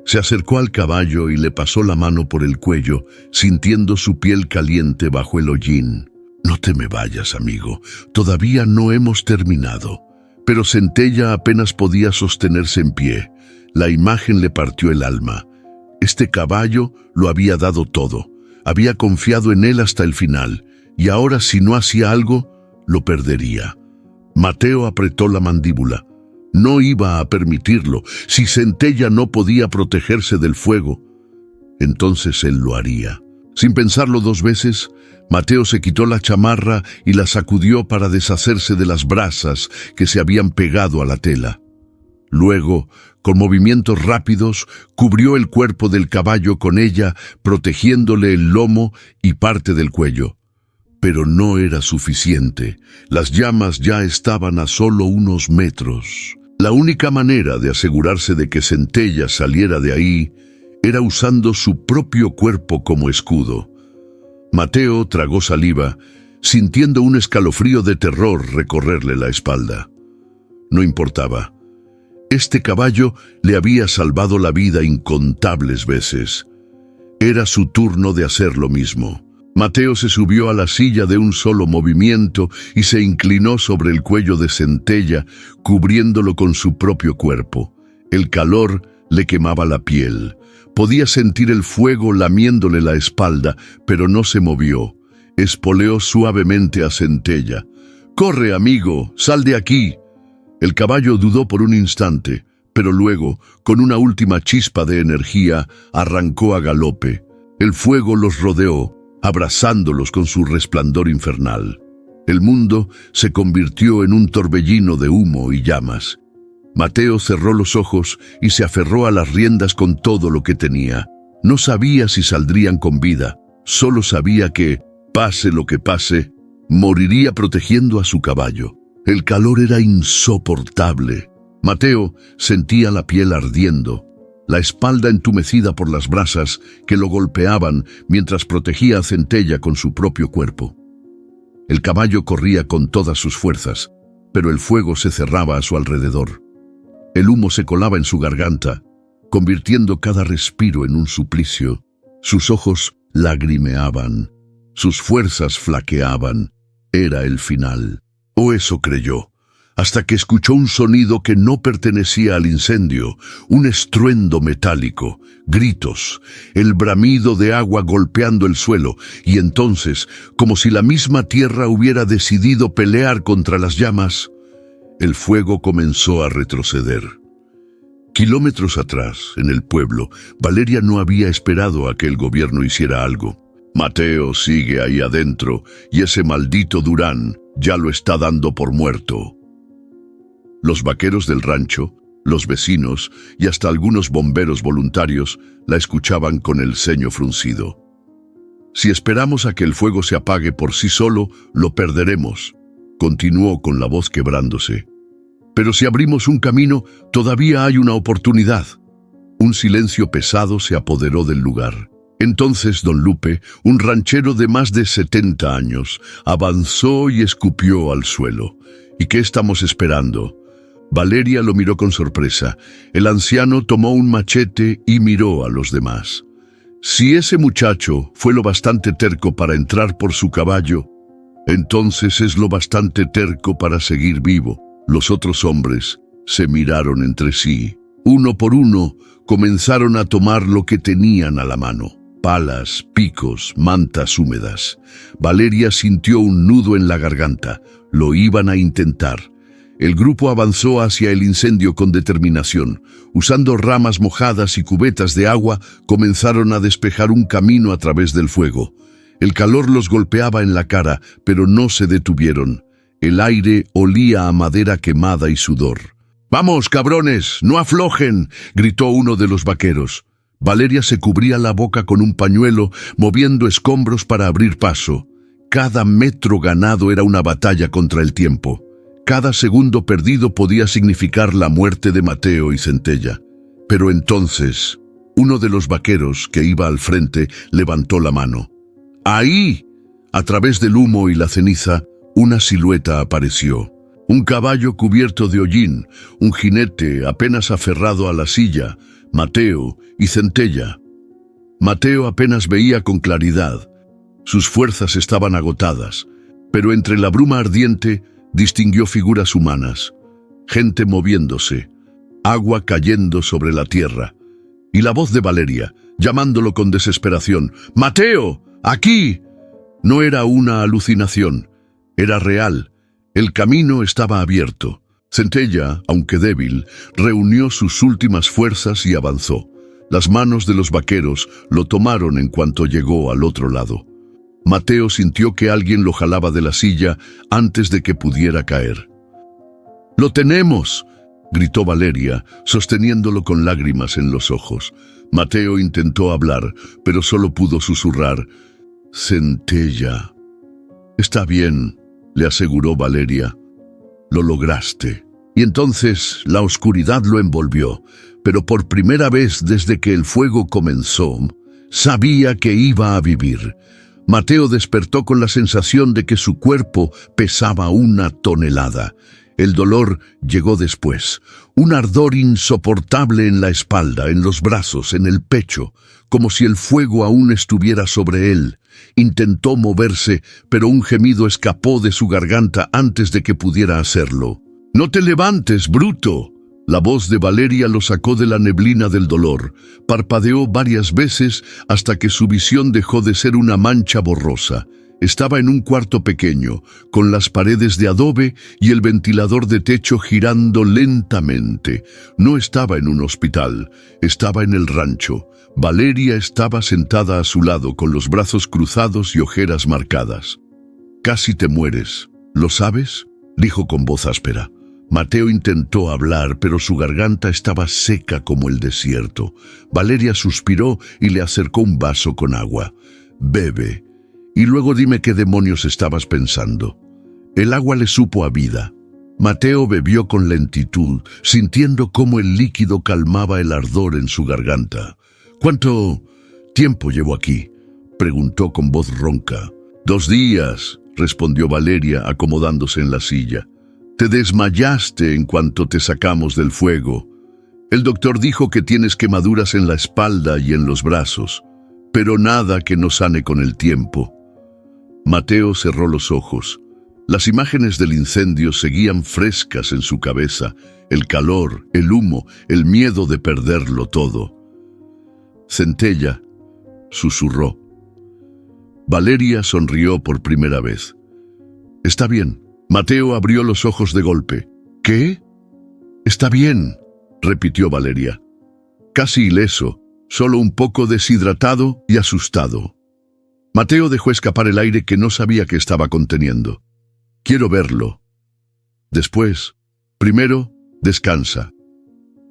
Se acercó al caballo y le pasó la mano por el cuello, sintiendo su piel caliente bajo el hollín. «No te me vayas, amigo. Todavía no hemos terminado». Pero Centella apenas podía sostenerse en pie. La imagen le partió el alma. Este caballo lo había dado todo. Había confiado en él hasta el final, y ahora si no hacía algo, lo perdería. Mateo apretó la mandíbula. No iba a permitirlo. Si Centella no podía protegerse del fuego, entonces él lo haría. Sin pensarlo dos veces, Mateo se quitó la chamarra y la sacudió para deshacerse de las brasas que se habían pegado a la tela. Luego, con movimientos rápidos, cubrió el cuerpo del caballo con ella, protegiéndole el lomo y parte del cuello. Pero no era suficiente. Las llamas ya estaban a solo unos metros. La única manera de asegurarse de que Centella saliera de ahí era usando su propio cuerpo como escudo. Mateo tragó saliva, sintiendo un escalofrío de terror recorrerle la espalda. No importaba. Este caballo le había salvado la vida incontables veces. Era su turno de hacer lo mismo. Mateo se subió a la silla de un solo movimiento y se inclinó sobre el cuello de Centella, cubriéndolo con su propio cuerpo. El calor le quemaba la piel. Podía sentir el fuego lamiéndole la espalda, pero no se movió. Espoleó suavemente a Centella. «¡Corre, amigo! ¡Sal de aquí!». El caballo dudó por un instante, pero luego, con una última chispa de energía, arrancó a galope. El fuego los rodeó, abrazándolos con su resplandor infernal. El mundo se convirtió en un torbellino de humo y llamas. Mateo cerró los ojos y se aferró a las riendas con todo lo que tenía. No sabía si saldrían con vida, solo sabía que, pase lo que pase, moriría protegiendo a su caballo. El calor era insoportable. Mateo sentía la piel ardiendo, la espalda entumecida por las brasas que lo golpeaban mientras protegía a Centella con su propio cuerpo. El caballo corría con todas sus fuerzas, pero el fuego se cerraba a su alrededor. El humo se colaba en su garganta, convirtiendo cada respiro en un suplicio. Sus ojos lagrimeaban, sus fuerzas flaqueaban. Era el final. O eso creyó, hasta que escuchó un sonido que no pertenecía al incendio, un estruendo metálico, gritos, el bramido de agua golpeando el suelo, y entonces, como si la misma tierra hubiera decidido pelear contra las llamas, el fuego comenzó a retroceder. Kilómetros atrás, en el pueblo, Valeria no había esperado a que el gobierno hiciera algo. Mateo sigue ahí adentro, y ese maldito Durán ya lo está dando por muerto. Los vaqueros del rancho, los vecinos y hasta algunos bomberos voluntarios la escuchaban con el ceño fruncido. «Si esperamos a que el fuego se apague por sí solo, lo perderemos», continuó con la voz quebrándose. «Pero si abrimos un camino, todavía hay una oportunidad». Un silencio pesado se apoderó del lugar. Entonces don Lupe, un ranchero de más de 70 años, avanzó y escupió al suelo. «¿Y qué estamos esperando?». Valeria lo miró con sorpresa. El anciano tomó un machete y miró a los demás. Si ese muchacho fue lo bastante terco para entrar por su caballo, entonces es lo bastante terco para seguir vivo. Los otros hombres se miraron entre sí. Uno por uno comenzaron a tomar lo que tenían a la mano. Palas, picos, mantas húmedas. Valeria sintió un nudo en la garganta. Lo iban a intentar. El grupo avanzó hacia el incendio con determinación. Usando ramas mojadas y cubetas de agua, comenzaron a despejar un camino a través del fuego. El calor los golpeaba en la cara, pero no se detuvieron. El aire olía a madera quemada y sudor. «¡Vamos, cabrones! ¡No aflojen!», gritó uno de los vaqueros. Valeria se cubría la boca con un pañuelo, moviendo escombros para abrir paso. Cada metro ganado era una batalla contra el tiempo. Cada segundo perdido podía significar la muerte de Mateo y Centella. Pero entonces, uno de los vaqueros que iba al frente levantó la mano. ¡Ahí! A través del humo y la ceniza, una silueta apareció. Un caballo cubierto de hollín, un jinete apenas aferrado a la silla, Mateo y Centella. Mateo apenas veía con claridad. Sus fuerzas estaban agotadas, pero entre la bruma ardiente distinguió figuras humanas, gente moviéndose, agua cayendo sobre la tierra, y la voz de Valeria, llamándolo con desesperación. «¡Mateo! ¡Aquí!». No era una alucinación, era real. El camino estaba abierto. Centella, aunque débil, reunió sus últimas fuerzas y avanzó. Las manos de los vaqueros lo tomaron en cuanto llegó al otro lado. Mateo sintió que alguien lo jalaba de la silla antes de que pudiera caer. ¡Lo tenemos!, gritó Valeria, sosteniéndolo con lágrimas en los ojos. Mateo intentó hablar, pero solo pudo susurrar: «Centella». «Está bien», le aseguró Valeria. «Lo lograste». Y entonces la oscuridad lo envolvió, pero por primera vez desde que el fuego comenzó, sabía que iba a vivir. Mateo despertó con la sensación de que su cuerpo pesaba 1 tonelada. El dolor llegó después, un ardor insoportable en la espalda, en los brazos, en el pecho, como si el fuego aún estuviera sobre él. Intentó moverse, pero un gemido escapó de su garganta antes de que pudiera hacerlo. «¡No te levantes, bruto!». La voz de Valeria lo sacó de la neblina del dolor. Parpadeó varias veces hasta que su visión dejó de ser una mancha borrosa. Estaba en un cuarto pequeño, con las paredes de adobe y el ventilador de techo girando lentamente. No estaba en un hospital, estaba en el rancho. Valeria estaba sentada a su lado, con los brazos cruzados y ojeras marcadas. «Casi te mueres, ¿lo sabes?», dijo con voz áspera. Mateo intentó hablar, pero su garganta estaba seca como el desierto. Valeria suspiró y le acercó un vaso con agua. «Bebe, y luego dime qué demonios estabas pensando». El agua le supo a vida. Mateo bebió con lentitud, sintiendo cómo el líquido calmaba el ardor en su garganta. «¿Cuánto tiempo llevo aquí?», preguntó con voz ronca. «2 días», respondió Valeria, acomodándose en la silla. «Te desmayaste en cuanto te sacamos del fuego. El doctor dijo que tienes quemaduras en la espalda y en los brazos, pero nada que no sane con el tiempo». Mateo cerró los ojos. Las imágenes del incendio seguían frescas en su cabeza, el calor, el humo, el miedo de perderlo todo. «Centella», susurró. Valeria sonrió por primera vez. «Está bien». Mateo abrió los ojos de golpe. «¿Qué?». «Está bien», repitió Valeria. Casi ileso, solo un poco deshidratado y asustado. Mateo dejó escapar el aire que no sabía que estaba conteniendo. «Quiero verlo». Después, primero, descansa.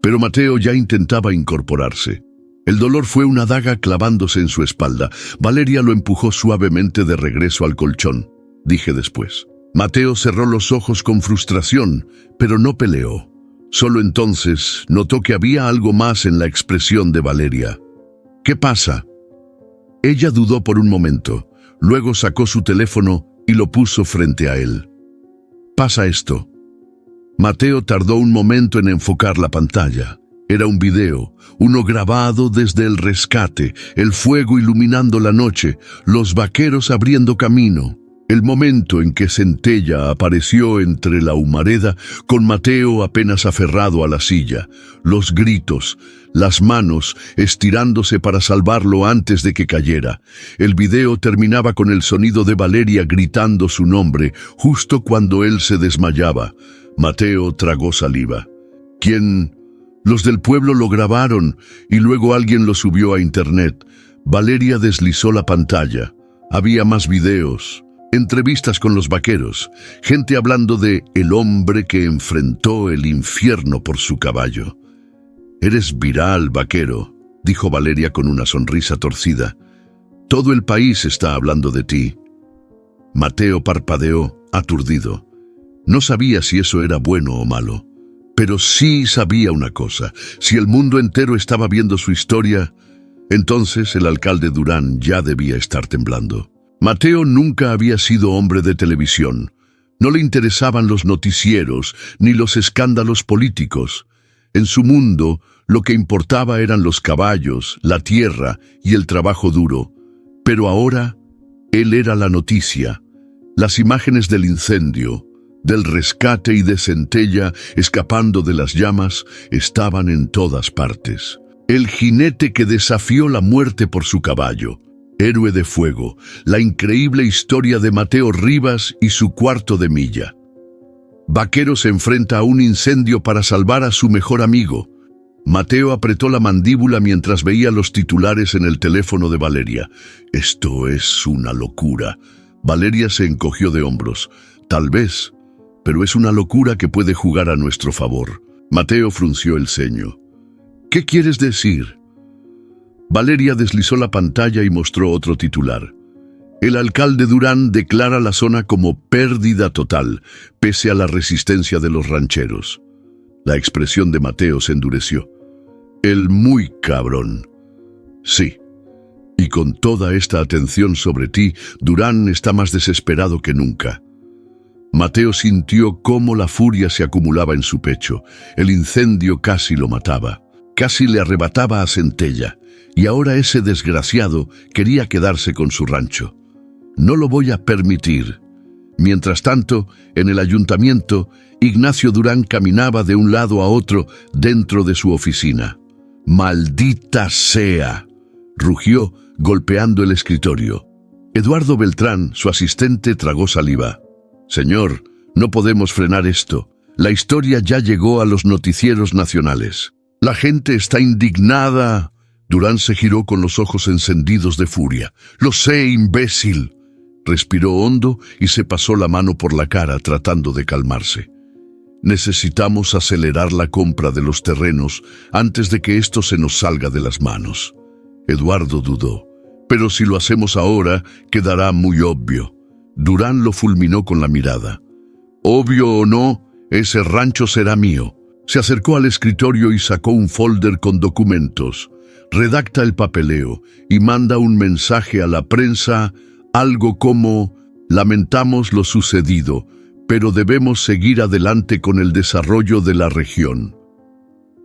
Pero Mateo ya intentaba incorporarse. El dolor fue una daga clavándose en su espalda. Valeria lo empujó suavemente de regreso al colchón. Dije después. Mateo cerró los ojos con frustración, pero no peleó. Solo entonces notó que había algo más en la expresión de Valeria. «¿Qué pasa?». Ella dudó por un momento, luego sacó su teléfono y lo puso frente a él. «Pasa esto». Mateo tardó un momento en enfocar la pantalla. Era un video, uno grabado desde el rescate, el fuego iluminando la noche, los vaqueros abriendo camino. El momento en que Centella apareció entre la humareda, con Mateo apenas aferrado a la silla, los gritos, las manos estirándose para salvarlo antes de que cayera. El video terminaba con el sonido de Valeria gritando su nombre, justo cuando él se desmayaba. Mateo tragó saliva. «¿Quién?». «Los del pueblo lo grabaron y luego alguien lo subió a internet». Valeria deslizó la pantalla. Había más videos. Entrevistas con los vaqueros, gente hablando de el hombre que enfrentó el infierno por su caballo. «Eres viral, vaquero», dijo Valeria con una sonrisa torcida. «Todo el país está hablando de ti». Mateo parpadeó, aturdido. No sabía si eso era bueno o malo, pero sí sabía una cosa: si el mundo entero estaba viendo su historia, entonces el alcalde Durán ya debía estar temblando. Mateo nunca había sido hombre de televisión. No le interesaban los noticieros ni los escándalos políticos. En su mundo, lo que importaba eran los caballos, la tierra y el trabajo duro. Pero ahora, él era la noticia. Las imágenes del incendio, del rescate y de Centella escapando de las llamas estaban en todas partes. El jinete que desafió la muerte por su caballo. Héroe de fuego, la increíble historia de Mateo Rivas y su cuarto de milla. Vaquero se enfrenta a un incendio para salvar a su mejor amigo. Mateo apretó la mandíbula mientras veía los titulares en el teléfono de Valeria. Esto es una locura. Valeria se encogió de hombros. Tal vez, pero es una locura que puede jugar a nuestro favor. Mateo frunció el ceño. ¿Qué quieres decir? Valeria deslizó la pantalla y mostró otro titular. El alcalde Durán declara la zona como pérdida total, pese a la resistencia de los rancheros. La expresión de Mateo se endureció. El muy cabrón. Sí. Y con toda esta atención sobre ti, Durán está más desesperado que nunca. Mateo sintió cómo la furia se acumulaba en su pecho. El incendio casi lo mataba. Casi le arrebataba a Centella. Y ahora ese desgraciado quería quedarse con su rancho. No lo voy a permitir. Mientras tanto, en el ayuntamiento, Ignacio Durán caminaba de un lado a otro dentro de su oficina. «¡Maldita sea!», rugió, golpeando el escritorio. Eduardo Beltrán, su asistente, tragó saliva. «Señor, no podemos frenar esto. La historia ya llegó a los noticieros nacionales. La gente está indignada». Durán se giró con los ojos encendidos de furia. «Lo sé, imbécil». Respiró hondo y se pasó la mano por la cara tratando de calmarse. Necesitamos acelerar la compra de los terrenos antes de que esto se nos salga de las manos. Eduardo dudó. Pero si lo hacemos ahora, quedará muy obvio. Durán lo fulminó con la mirada. Obvio o no, ese rancho será mío. Se acercó al escritorio y sacó un folder con documentos. Redacta el papeleo y manda un mensaje a la prensa. Algo como, lamentamos lo sucedido, pero debemos seguir adelante con el desarrollo de la región.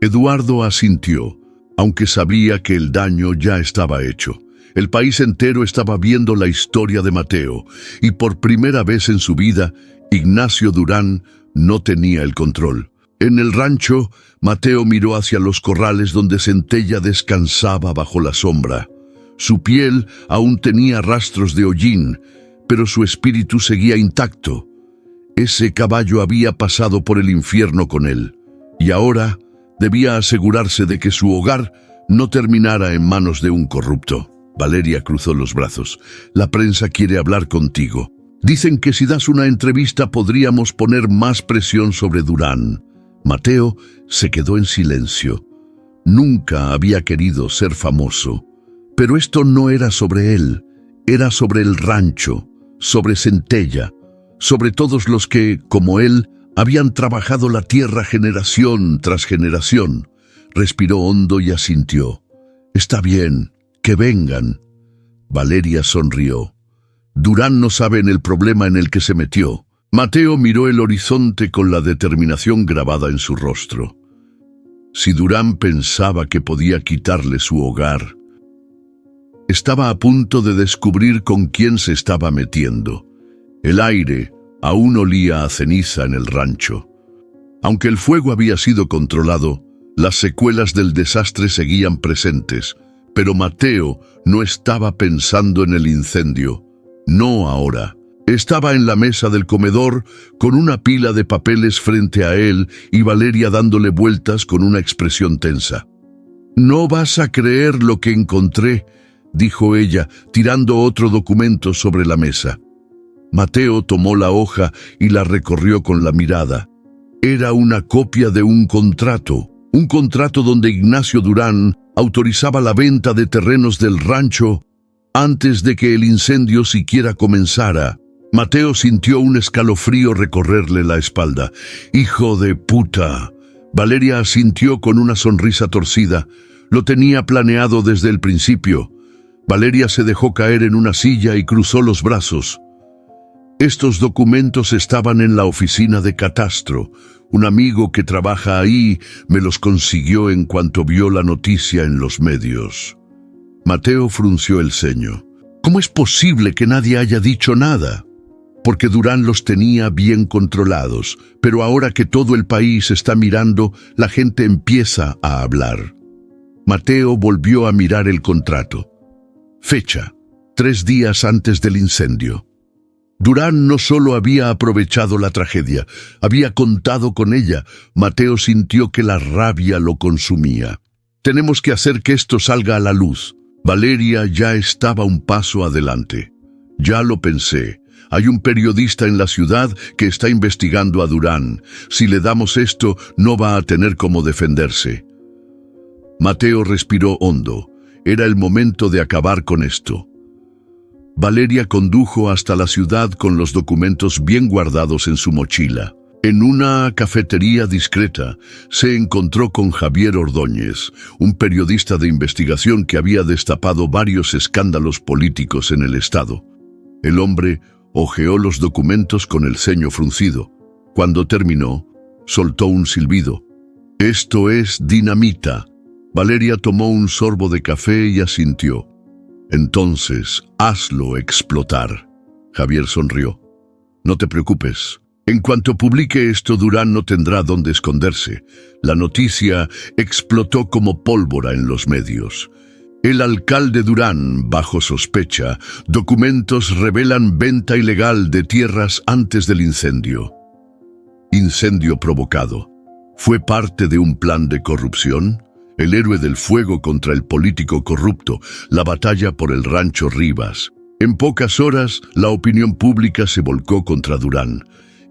Eduardo asintió, aunque sabía que el daño ya estaba hecho. El país entero estaba viendo la historia de Mateo, y por primera vez en su vida, Ignacio Durán no tenía el control. En el rancho, Mateo miró hacia los corrales donde Centella descansaba bajo la sombra. Su piel aún tenía rastros de hollín, pero su espíritu seguía intacto. Ese caballo había pasado por el infierno con él, y ahora debía asegurarse de que su hogar no terminara en manos de un corrupto. Valeria cruzó los brazos. La prensa quiere hablar contigo. Dicen que si das una entrevista podríamos poner más presión sobre Durán. Mateo se quedó en silencio. Nunca había querido ser famoso. Pero esto no era sobre él, era sobre el rancho, sobre Centella, sobre todos los que, como él, habían trabajado la tierra generación tras generación. Respiró hondo y asintió. Está bien, que vengan. Valeria sonrió. Durán no sabe en el problema en el que se metió. Mateo miró el horizonte con la determinación grabada en su rostro. Si Durán pensaba que podía quitarle su hogar, estaba a punto de descubrir con quién se estaba metiendo. El aire aún olía a ceniza en el rancho. Aunque el fuego había sido controlado, las secuelas del desastre seguían presentes, pero Mateo no estaba pensando en el incendio. No ahora. Estaba en la mesa del comedor con una pila de papeles frente a él y Valeria dándole vueltas con una expresión tensa. «No vas a creer lo que encontré», dijo ella, tirando otro documento sobre la mesa. Mateo tomó la hoja y la recorrió con la mirada. Era una copia de un contrato donde Ignacio Durán autorizaba la venta de terrenos del rancho antes de que el incendio siquiera comenzara. Mateo sintió un escalofrío recorrerle la espalda. «¡Hijo de puta!». Valeria asintió con una sonrisa torcida. Lo tenía planeado desde el principio. Valeria se dejó caer en una silla y cruzó los brazos. Estos documentos estaban en la oficina de Catastro. Un amigo que trabaja ahí me los consiguió en cuanto vio la noticia en los medios. Mateo frunció el ceño. ¿Cómo es posible que nadie haya dicho nada? Porque Durán los tenía bien controlados, pero ahora que todo el país está mirando, la gente empieza a hablar. Mateo volvió a mirar el contrato. Fecha: 3 días antes del incendio. Durán no solo había aprovechado la tragedia, había contado con ella. Mateo sintió que la rabia lo consumía. Tenemos que hacer que esto salga a la luz. Valeria ya estaba un paso adelante. Ya lo pensé. Hay un periodista en la ciudad que está investigando a Durán. Si le damos esto, no va a tener cómo defenderse. Mateo respiró hondo. Era el momento de acabar con esto. Valeria condujo hasta la ciudad con los documentos bien guardados en su mochila. En una cafetería discreta, se encontró con Javier Ordóñez, un periodista de investigación que había destapado varios escándalos políticos en el estado. El hombre hojeó los documentos con el ceño fruncido. Cuando terminó, soltó un silbido. «Esto es dinamita». Valeria tomó un sorbo de café y asintió. «Entonces, hazlo explotar». Javier sonrió. «No te preocupes. En cuanto publique esto, Durán no tendrá dónde esconderse». La noticia explotó como pólvora en los medios. El alcalde Durán, bajo sospecha. Documentos revelan venta ilegal de tierras antes del incendio. Incendio provocado. ¿Fue parte de un plan de corrupción? El héroe del fuego contra el político corrupto, la batalla por el rancho Rivas. En pocas horas, la opinión pública se volcó contra Durán.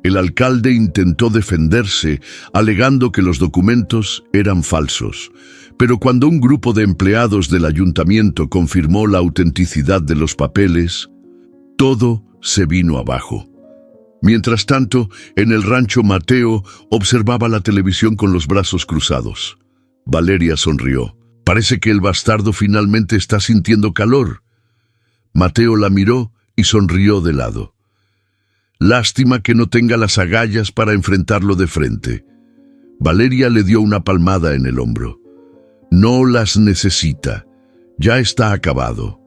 El alcalde intentó defenderse, alegando que los documentos eran falsos. Pero cuando un grupo de empleados del ayuntamiento confirmó la autenticidad de los papeles, todo se vino abajo. Mientras tanto, en el rancho Mateo observaba la televisión con los brazos cruzados. Valeria sonrió. «Parece que el bastardo finalmente está sintiendo calor». Mateo la miró y sonrió de lado. «Lástima que no tenga las agallas para enfrentarlo de frente». Valeria le dio una palmada en el hombro. «No las necesita. Ya está acabado».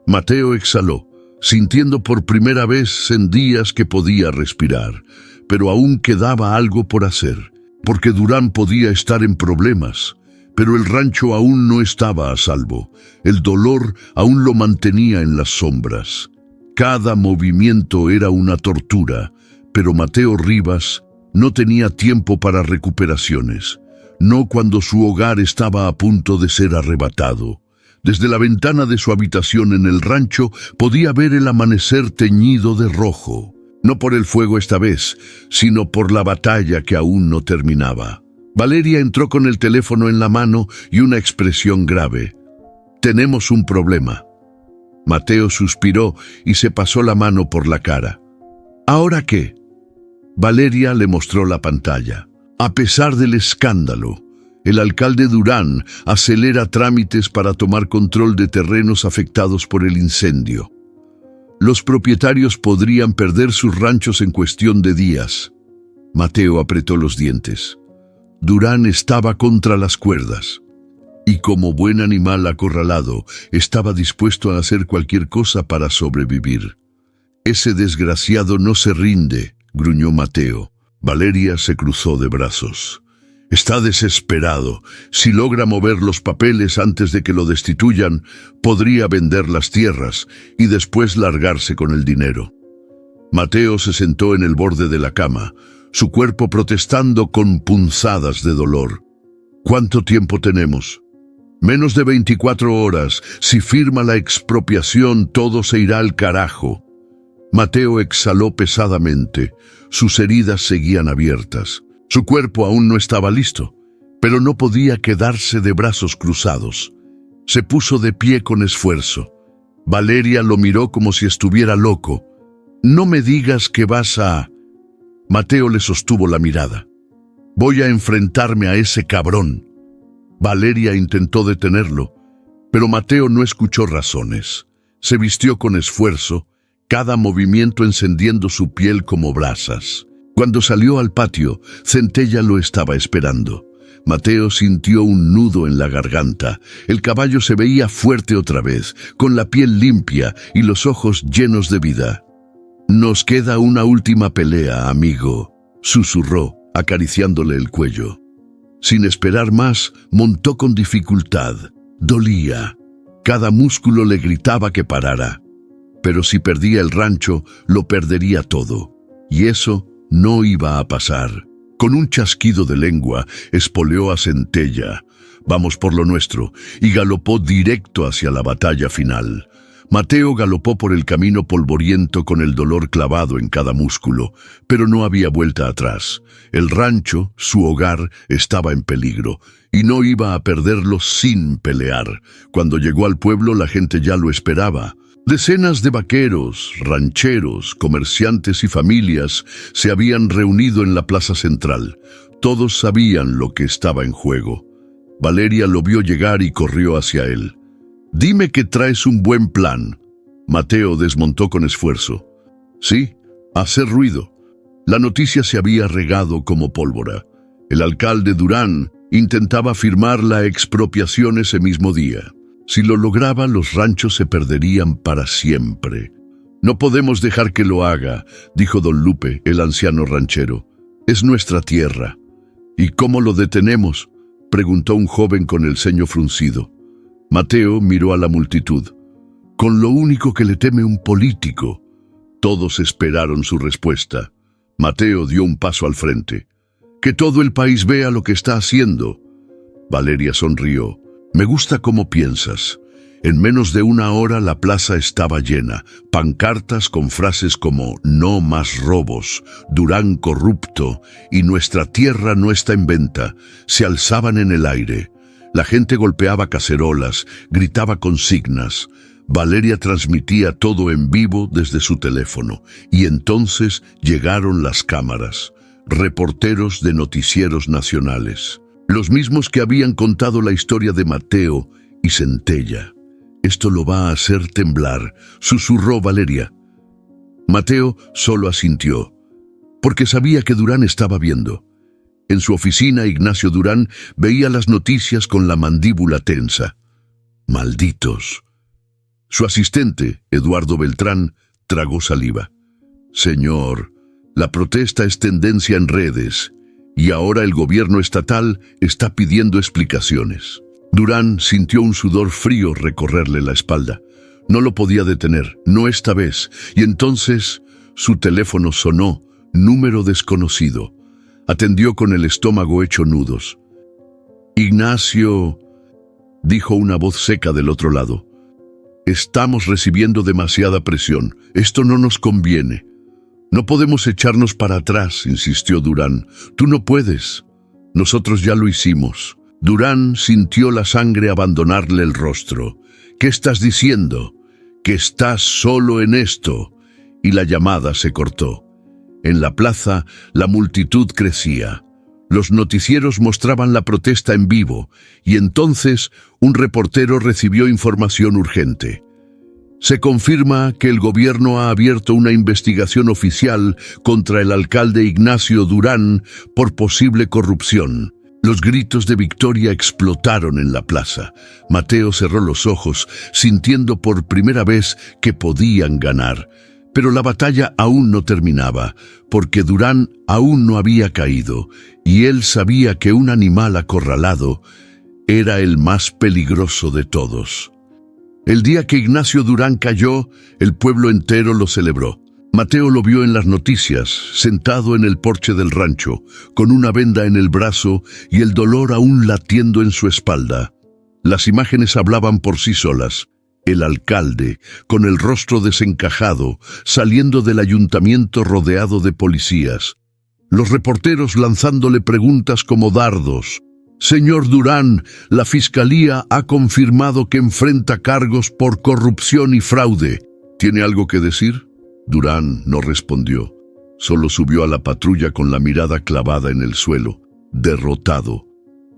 Mateo exhaló, sintiendo por primera vez en días que podía respirar, pero aún quedaba algo por hacer, porque Durán podía estar en problemas, pero el rancho aún no estaba a salvo. El dolor aún lo mantenía en las sombras. Cada movimiento era una tortura, pero Mateo Rivas no tenía tiempo para recuperaciones. No cuando su hogar estaba a punto de ser arrebatado. Desde la ventana de su habitación en el rancho podía ver el amanecer teñido de rojo. No por el fuego esta vez, sino por la batalla que aún no terminaba. Valeria entró con el teléfono en la mano y una expresión grave. «Tenemos un problema». Mateo suspiró y se pasó la mano por la cara. «¿Ahora qué?» Valeria le mostró la pantalla. A pesar del escándalo, el alcalde Durán acelera trámites para tomar control de terrenos afectados por el incendio. Los propietarios podrían perder sus ranchos en cuestión de días. Mateo apretó los dientes. Durán estaba contra las cuerdas. Y como buen animal acorralado, estaba dispuesto a hacer cualquier cosa para sobrevivir. «Ese desgraciado no se rinde», gruñó Mateo. Valeria se cruzó de brazos. «Está desesperado. Si logra mover los papeles antes de que lo destituyan, podría vender las tierras y después largarse con el dinero». Mateo se sentó en el borde de la cama, su cuerpo protestando con punzadas de dolor. «¿Cuánto tiempo tenemos?» «Menos de 24 horas. Si firma la expropiación, todo se irá al carajo». Mateo exhaló pesadamente. Sus heridas seguían abiertas. Su cuerpo aún no estaba listo, pero no podía quedarse de brazos cruzados. Se puso de pie con esfuerzo. Valeria lo miró como si estuviera loco. «No me digas que vas a...» Mateo le sostuvo la mirada. «Voy a enfrentarme a ese cabrón». Valeria intentó detenerlo, pero Mateo no escuchó razones. Se vistió con esfuerzo, cada movimiento encendiendo su piel como brasas. Cuando salió al patio, Centella lo estaba esperando. Mateo sintió un nudo en la garganta. El caballo se veía fuerte otra vez, con la piel limpia y los ojos llenos de vida. «Nos queda una última pelea, amigo», susurró, acariciándole el cuello. Sin esperar más, montó con dificultad. Dolía. Cada músculo le gritaba que parara. pero si perdía el rancho, lo perdería todo. Y eso no iba a pasar. Con un chasquido de lengua, espoleó a Centella. «Vamos por lo nuestro», y galopó directo hacia la batalla final. Mateo galopó por el camino polvoriento con el dolor clavado en cada músculo, pero no había vuelta atrás. El rancho, su hogar, estaba en peligro, y no iba a perderlo sin pelear. Cuando llegó al pueblo, la gente ya lo esperaba. Decenas de vaqueros, rancheros, comerciantes y familias se habían reunido en la plaza central. Todos sabían lo que estaba en juego. Valeria lo vio llegar y corrió hacia él. «Dime que traes un buen plan». Mateo desmontó con esfuerzo. «Sí, hacer ruido». La noticia se había regado como pólvora. El alcalde Durán intentaba firmar la expropiación ese mismo día. Si lo lograba, los ranchos se perderían para siempre. «No podemos dejar que lo haga», dijo don Lupe, el anciano ranchero. «Es nuestra tierra». «¿Y cómo lo detenemos?», preguntó un joven con el ceño fruncido. Mateo miró a la multitud. «Con lo único que le teme un político». Todos esperaron su respuesta. Mateo dio un paso al frente. «Que todo el país vea lo que está haciendo». Valeria sonrió. «Me gusta cómo piensas». En menos de una hora la plaza estaba llena. Pancartas con frases como «No más robos», «Durán corrupto» y «Nuestra tierra no está en venta» se alzaban en el aire. La gente golpeaba cacerolas, gritaba consignas. Valeria transmitía todo en vivo desde su teléfono. Y entonces llegaron las cámaras. Reporteros de noticieros nacionales. Los mismos que habían contado la historia de Mateo y Centella. «Esto lo va a hacer temblar», susurró Valeria. Mateo solo asintió, porque sabía que Durán estaba viendo. En su oficina, Ignacio Durán veía las noticias con la mandíbula tensa. «Malditos». Su asistente, Eduardo Beltrán, tragó saliva. «Señor, la protesta es tendencia en redes, y ahora el gobierno estatal está pidiendo explicaciones». Durán sintió un sudor frío recorrerle la espalda. No lo podía detener, no esta vez, y entonces su teléfono sonó, número desconocido. Atendió con el estómago hecho nudos. «Ignacio», dijo una voz seca del otro lado. «Estamos recibiendo demasiada presión. Esto no nos conviene». «No podemos echarnos para atrás», insistió Durán. «Tú no puedes. Nosotros ya lo hicimos». Durán sintió la sangre abandonarle el rostro. «¿Qué estás diciendo? ¿Que estás solo en esto?» Y la llamada se cortó. En la plaza, la multitud crecía. Los noticieros mostraban la protesta en vivo, y entonces un reportero recibió información urgente. «Se confirma que el gobierno ha abierto una investigación oficial contra el alcalde Ignacio Durán por posible corrupción». Los gritos de victoria explotaron en la plaza. Mateo cerró los ojos, sintiendo por primera vez que podían ganar. Pero la batalla aún no terminaba, porque Durán aún no había caído, y él sabía que un animal acorralado era el más peligroso de todos. El día que Ignacio Durán cayó, el pueblo entero lo celebró. Mateo lo vio en las noticias, sentado en el porche del rancho, con una venda en el brazo y el dolor aún latiendo en su espalda. Las imágenes hablaban por sí solas. El alcalde, con el rostro desencajado, saliendo del ayuntamiento rodeado de policías. Los reporteros lanzándole preguntas como dardos. «Señor Durán, la fiscalía ha confirmado que enfrenta cargos por corrupción y fraude. ¿Tiene algo que decir?» Durán no respondió. Solo subió a la patrulla con la mirada clavada en el suelo, derrotado.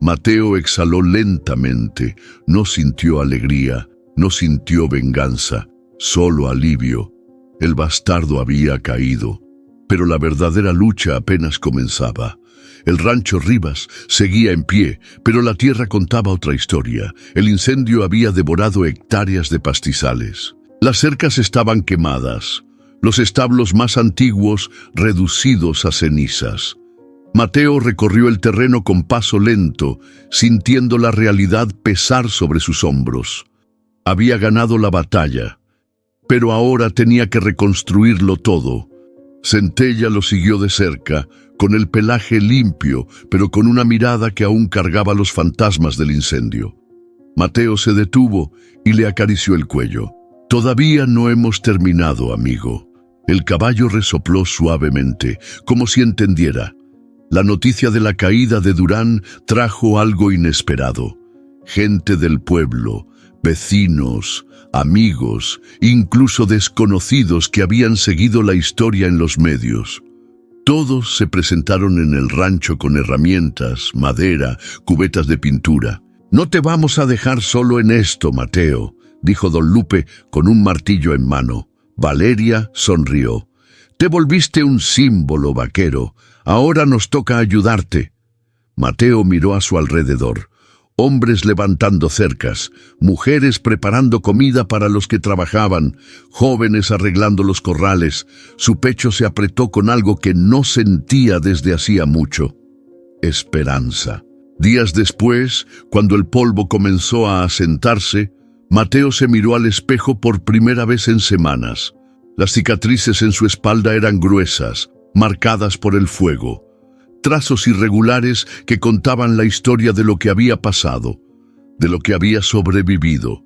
Mateo exhaló lentamente. No sintió alegría, no sintió venganza, solo alivio. El bastardo había caído, pero la verdadera lucha apenas comenzaba. El rancho Rivas seguía en pie, pero la tierra contaba otra historia. El incendio había devorado hectáreas de pastizales. Las cercas estaban quemadas. Los establos más antiguos reducidos a cenizas. Mateo recorrió el terreno con paso lento, sintiendo la realidad pesar sobre sus hombros. Había ganado la batalla, pero ahora tenía que reconstruirlo todo. Centella lo siguió de cerca, con el pelaje limpio, pero con una mirada que aún cargaba los fantasmas del incendio. Mateo se detuvo y le acarició el cuello. «Todavía no hemos terminado, amigo». El caballo resopló suavemente, como si entendiera. La noticia de la caída de Durán trajo algo inesperado. Gente del pueblo, vecinos, amigos, incluso desconocidos que habían seguido la historia en los medios. Todos se presentaron en el rancho con herramientas, madera, cubetas de pintura. «No te vamos a dejar solo en esto, Mateo», dijo don Lupe con un martillo en mano. Valeria sonrió. «Te volviste un símbolo vaquero. Ahora nos toca ayudarte». Mateo miró a su alrededor. Hombres levantando cercas, mujeres preparando comida para los que trabajaban, jóvenes arreglando los corrales. Su pecho se apretó con algo que no sentía desde hacía mucho: esperanza. Días después, cuando el polvo comenzó a asentarse, Mateo se miró al espejo por primera vez en semanas. Las cicatrices en su espalda eran gruesas, marcadas por el fuego. Trazos irregulares que contaban la historia de lo que había pasado, de lo que había sobrevivido.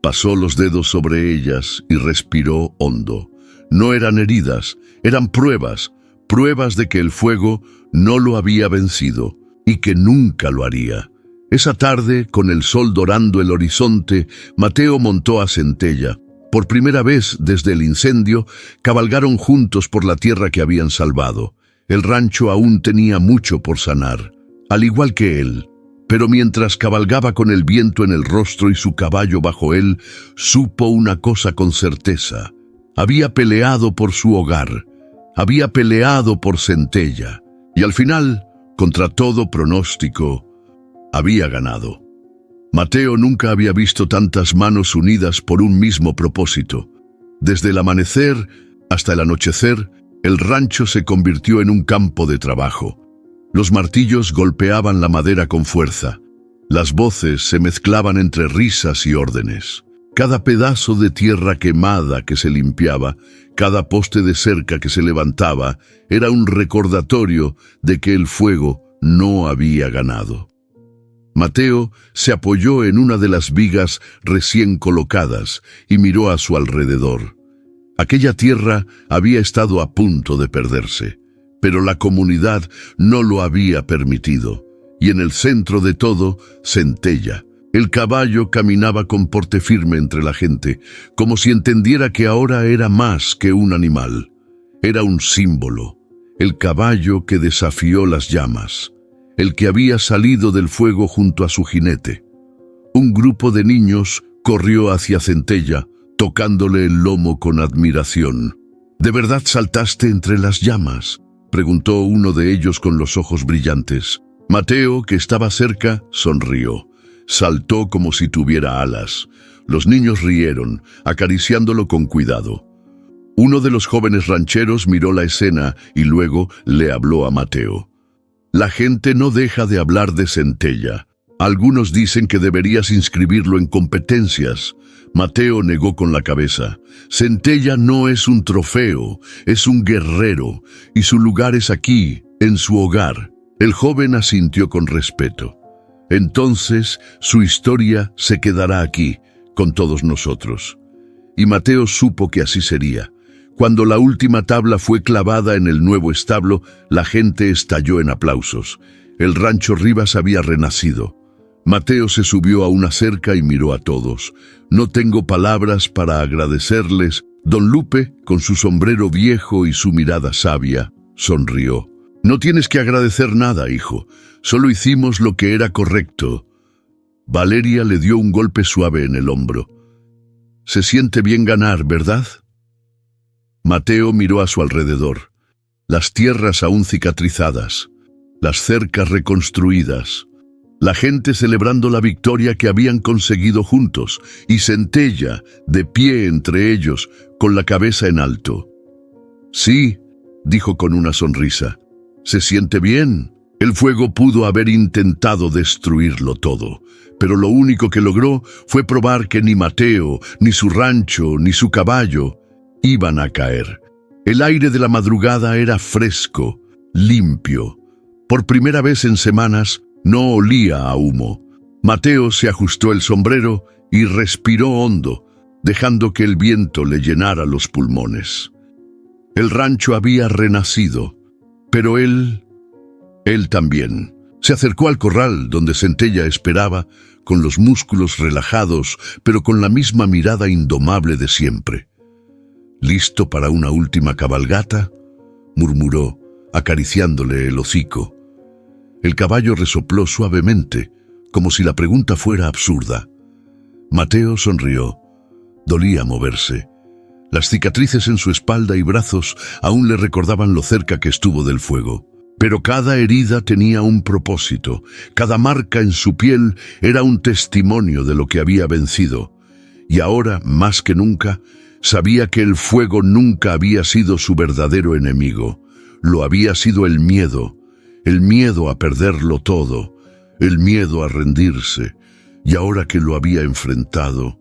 Pasó los dedos sobre ellas y respiró hondo. No eran heridas, eran pruebas de que el fuego no lo había vencido y que nunca lo haría. Esa tarde, con el sol dorando el horizonte, Mateo montó a Centella. Por primera vez desde el incendio, cabalgaron juntos por la tierra que habían salvado. El rancho aún tenía mucho por sanar, al igual que él. Pero mientras cabalgaba con el viento en el rostro y su caballo bajo él, supo una cosa con certeza. Había peleado por su hogar, había peleado por Centella, y al final, contra todo pronóstico, había ganado. Mateo nunca había visto tantas manos unidas por un mismo propósito. Desde el amanecer hasta el anochecer, el rancho se convirtió en un campo de trabajo. Los martillos golpeaban la madera con fuerza. Las voces se mezclaban entre risas y órdenes. Cada pedazo de tierra quemada que se limpiaba, cada poste de cerca que se levantaba, era un recordatorio de que el fuego no había ganado. Mateo se apoyó en una de las vigas recién colocadas y miró a su alrededor. Aquella tierra había estado a punto de perderse, pero la comunidad no lo había permitido. Y en el centro de todo, Centella. El caballo caminaba con porte firme entre la gente, como si entendiera que ahora era más que un animal. Era un símbolo, el caballo que desafió las llamas, el que había salido del fuego junto a su jinete. Un grupo de niños corrió hacia Centella, tocándole el lomo con admiración. «¿De verdad saltaste entre las llamas?», preguntó uno de ellos con los ojos brillantes. Mateo, que estaba cerca, sonrió. Saltó como si tuviera alas. Los niños rieron, acariciándolo con cuidado. Uno de los jóvenes rancheros miró la escena y luego le habló a Mateo. «La gente no deja de hablar de Centella. Algunos dicen que deberías inscribirlo en competencias». Mateo negó con la cabeza. «Centella no es un trofeo, es un guerrero, y su lugar es aquí, en su hogar». El joven asintió con respeto. «Entonces, su historia se quedará aquí, con todos nosotros». Y Mateo supo que así sería. Cuando la última tabla fue clavada en el nuevo establo, la gente estalló en aplausos. El rancho Rivas había renacido. Mateo se subió a una cerca y miró a todos. «No tengo palabras para agradecerles». Don Lupe, con su sombrero viejo y su mirada sabia, sonrió. «No tienes que agradecer nada, hijo. Solo hicimos lo que era correcto». Valeria le dio un golpe suave en el hombro. «Se siente bien ganar, ¿verdad?». Mateo miró a su alrededor. Las tierras aún cicatrizadas, las cercas reconstruidas, la gente celebrando la victoria que habían conseguido juntos, y Centella, de pie entre ellos, con la cabeza en alto. «Sí», dijo con una sonrisa, «se siente bien». El fuego pudo haber intentado destruirlo todo, pero lo único que logró fue probar que ni Mateo, ni su rancho, ni su caballo iban a caer. El aire de la madrugada era fresco, limpio. Por primera vez en semanas no olía a humo. Mateo se ajustó el sombrero y respiró hondo, dejando que el viento le llenara los pulmones. El rancho había renacido, pero él también. Se acercó al corral donde Centella esperaba, con los músculos relajados, pero con la misma mirada indomable de siempre. «¿Listo para una última cabalgata?», murmuró, acariciándole el hocico. El caballo resopló suavemente, como si la pregunta fuera absurda. Mateo sonrió. Dolía moverse. Las cicatrices en su espalda y brazos aún le recordaban lo cerca que estuvo del fuego. Pero cada herida tenía un propósito. Cada marca en su piel era un testimonio de lo que había vencido. Y ahora, más que nunca, sabía que el fuego nunca había sido su verdadero enemigo. Lo había sido el miedo a perderlo todo, el miedo a rendirse. Y ahora que lo había enfrentado,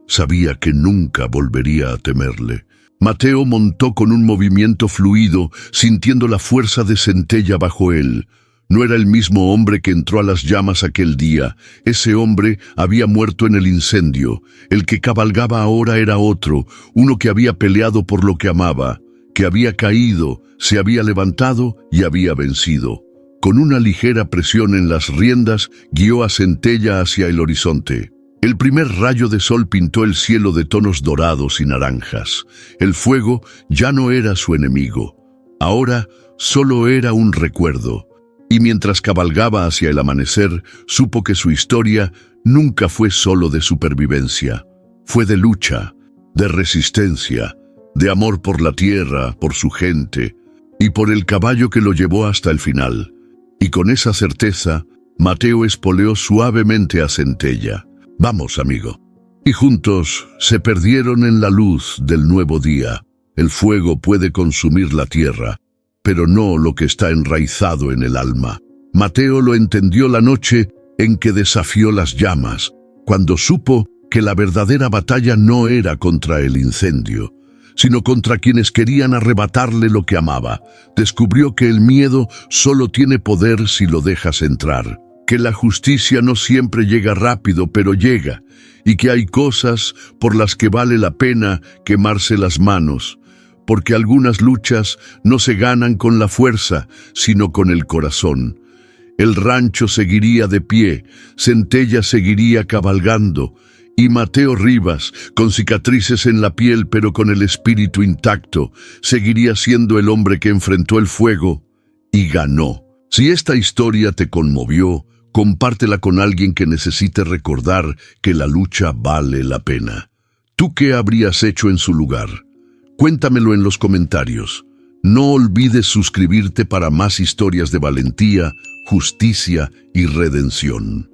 sabía que nunca volvería a temerle. Mateo montó con un movimiento fluido, sintiendo la fuerza de Centella bajo él. No era el mismo hombre que entró a las llamas aquel día. Ese hombre había muerto en el incendio. El que cabalgaba ahora era otro, uno que había peleado por lo que amaba, que había caído, se había levantado y había vencido. Con una ligera presión en las riendas, guió a Centella hacia el horizonte. El primer rayo de sol pintó el cielo de tonos dorados y naranjas. El fuego ya no era su enemigo. Ahora solo era un recuerdo. Y mientras cabalgaba hacia el amanecer, supo que su historia nunca fue solo de supervivencia. Fue de lucha, de resistencia, de amor por la tierra, por su gente y por el caballo que lo llevó hasta el final. Y con esa certeza, Mateo espoleó suavemente a Centella. «Vamos, amigo». Y juntos se perdieron en la luz del nuevo día. El fuego puede consumir la tierra, pero no lo que está enraizado en el alma. Mateo lo entendió la noche en que desafió las llamas, cuando supo que la verdadera batalla no era contra el incendio, sino contra quienes querían arrebatarle lo que amaba. Descubrió que el miedo solo tiene poder si lo dejas entrar, que la justicia no siempre llega rápido, pero llega, y que hay cosas por las que vale la pena quemarse las manos, porque algunas luchas no se ganan con la fuerza, sino con el corazón. El rancho seguiría de pie, Centella seguiría cabalgando, y Mateo Rivas, con cicatrices en la piel pero con el espíritu intacto, seguiría siendo el hombre que enfrentó el fuego y ganó. Si esta historia te conmovió, compártela con alguien que necesite recordar que la lucha vale la pena. ¿Tú qué habrías hecho en su lugar? Cuéntamelo en los comentarios. No olvides suscribirte para más historias de valentía, justicia y redención.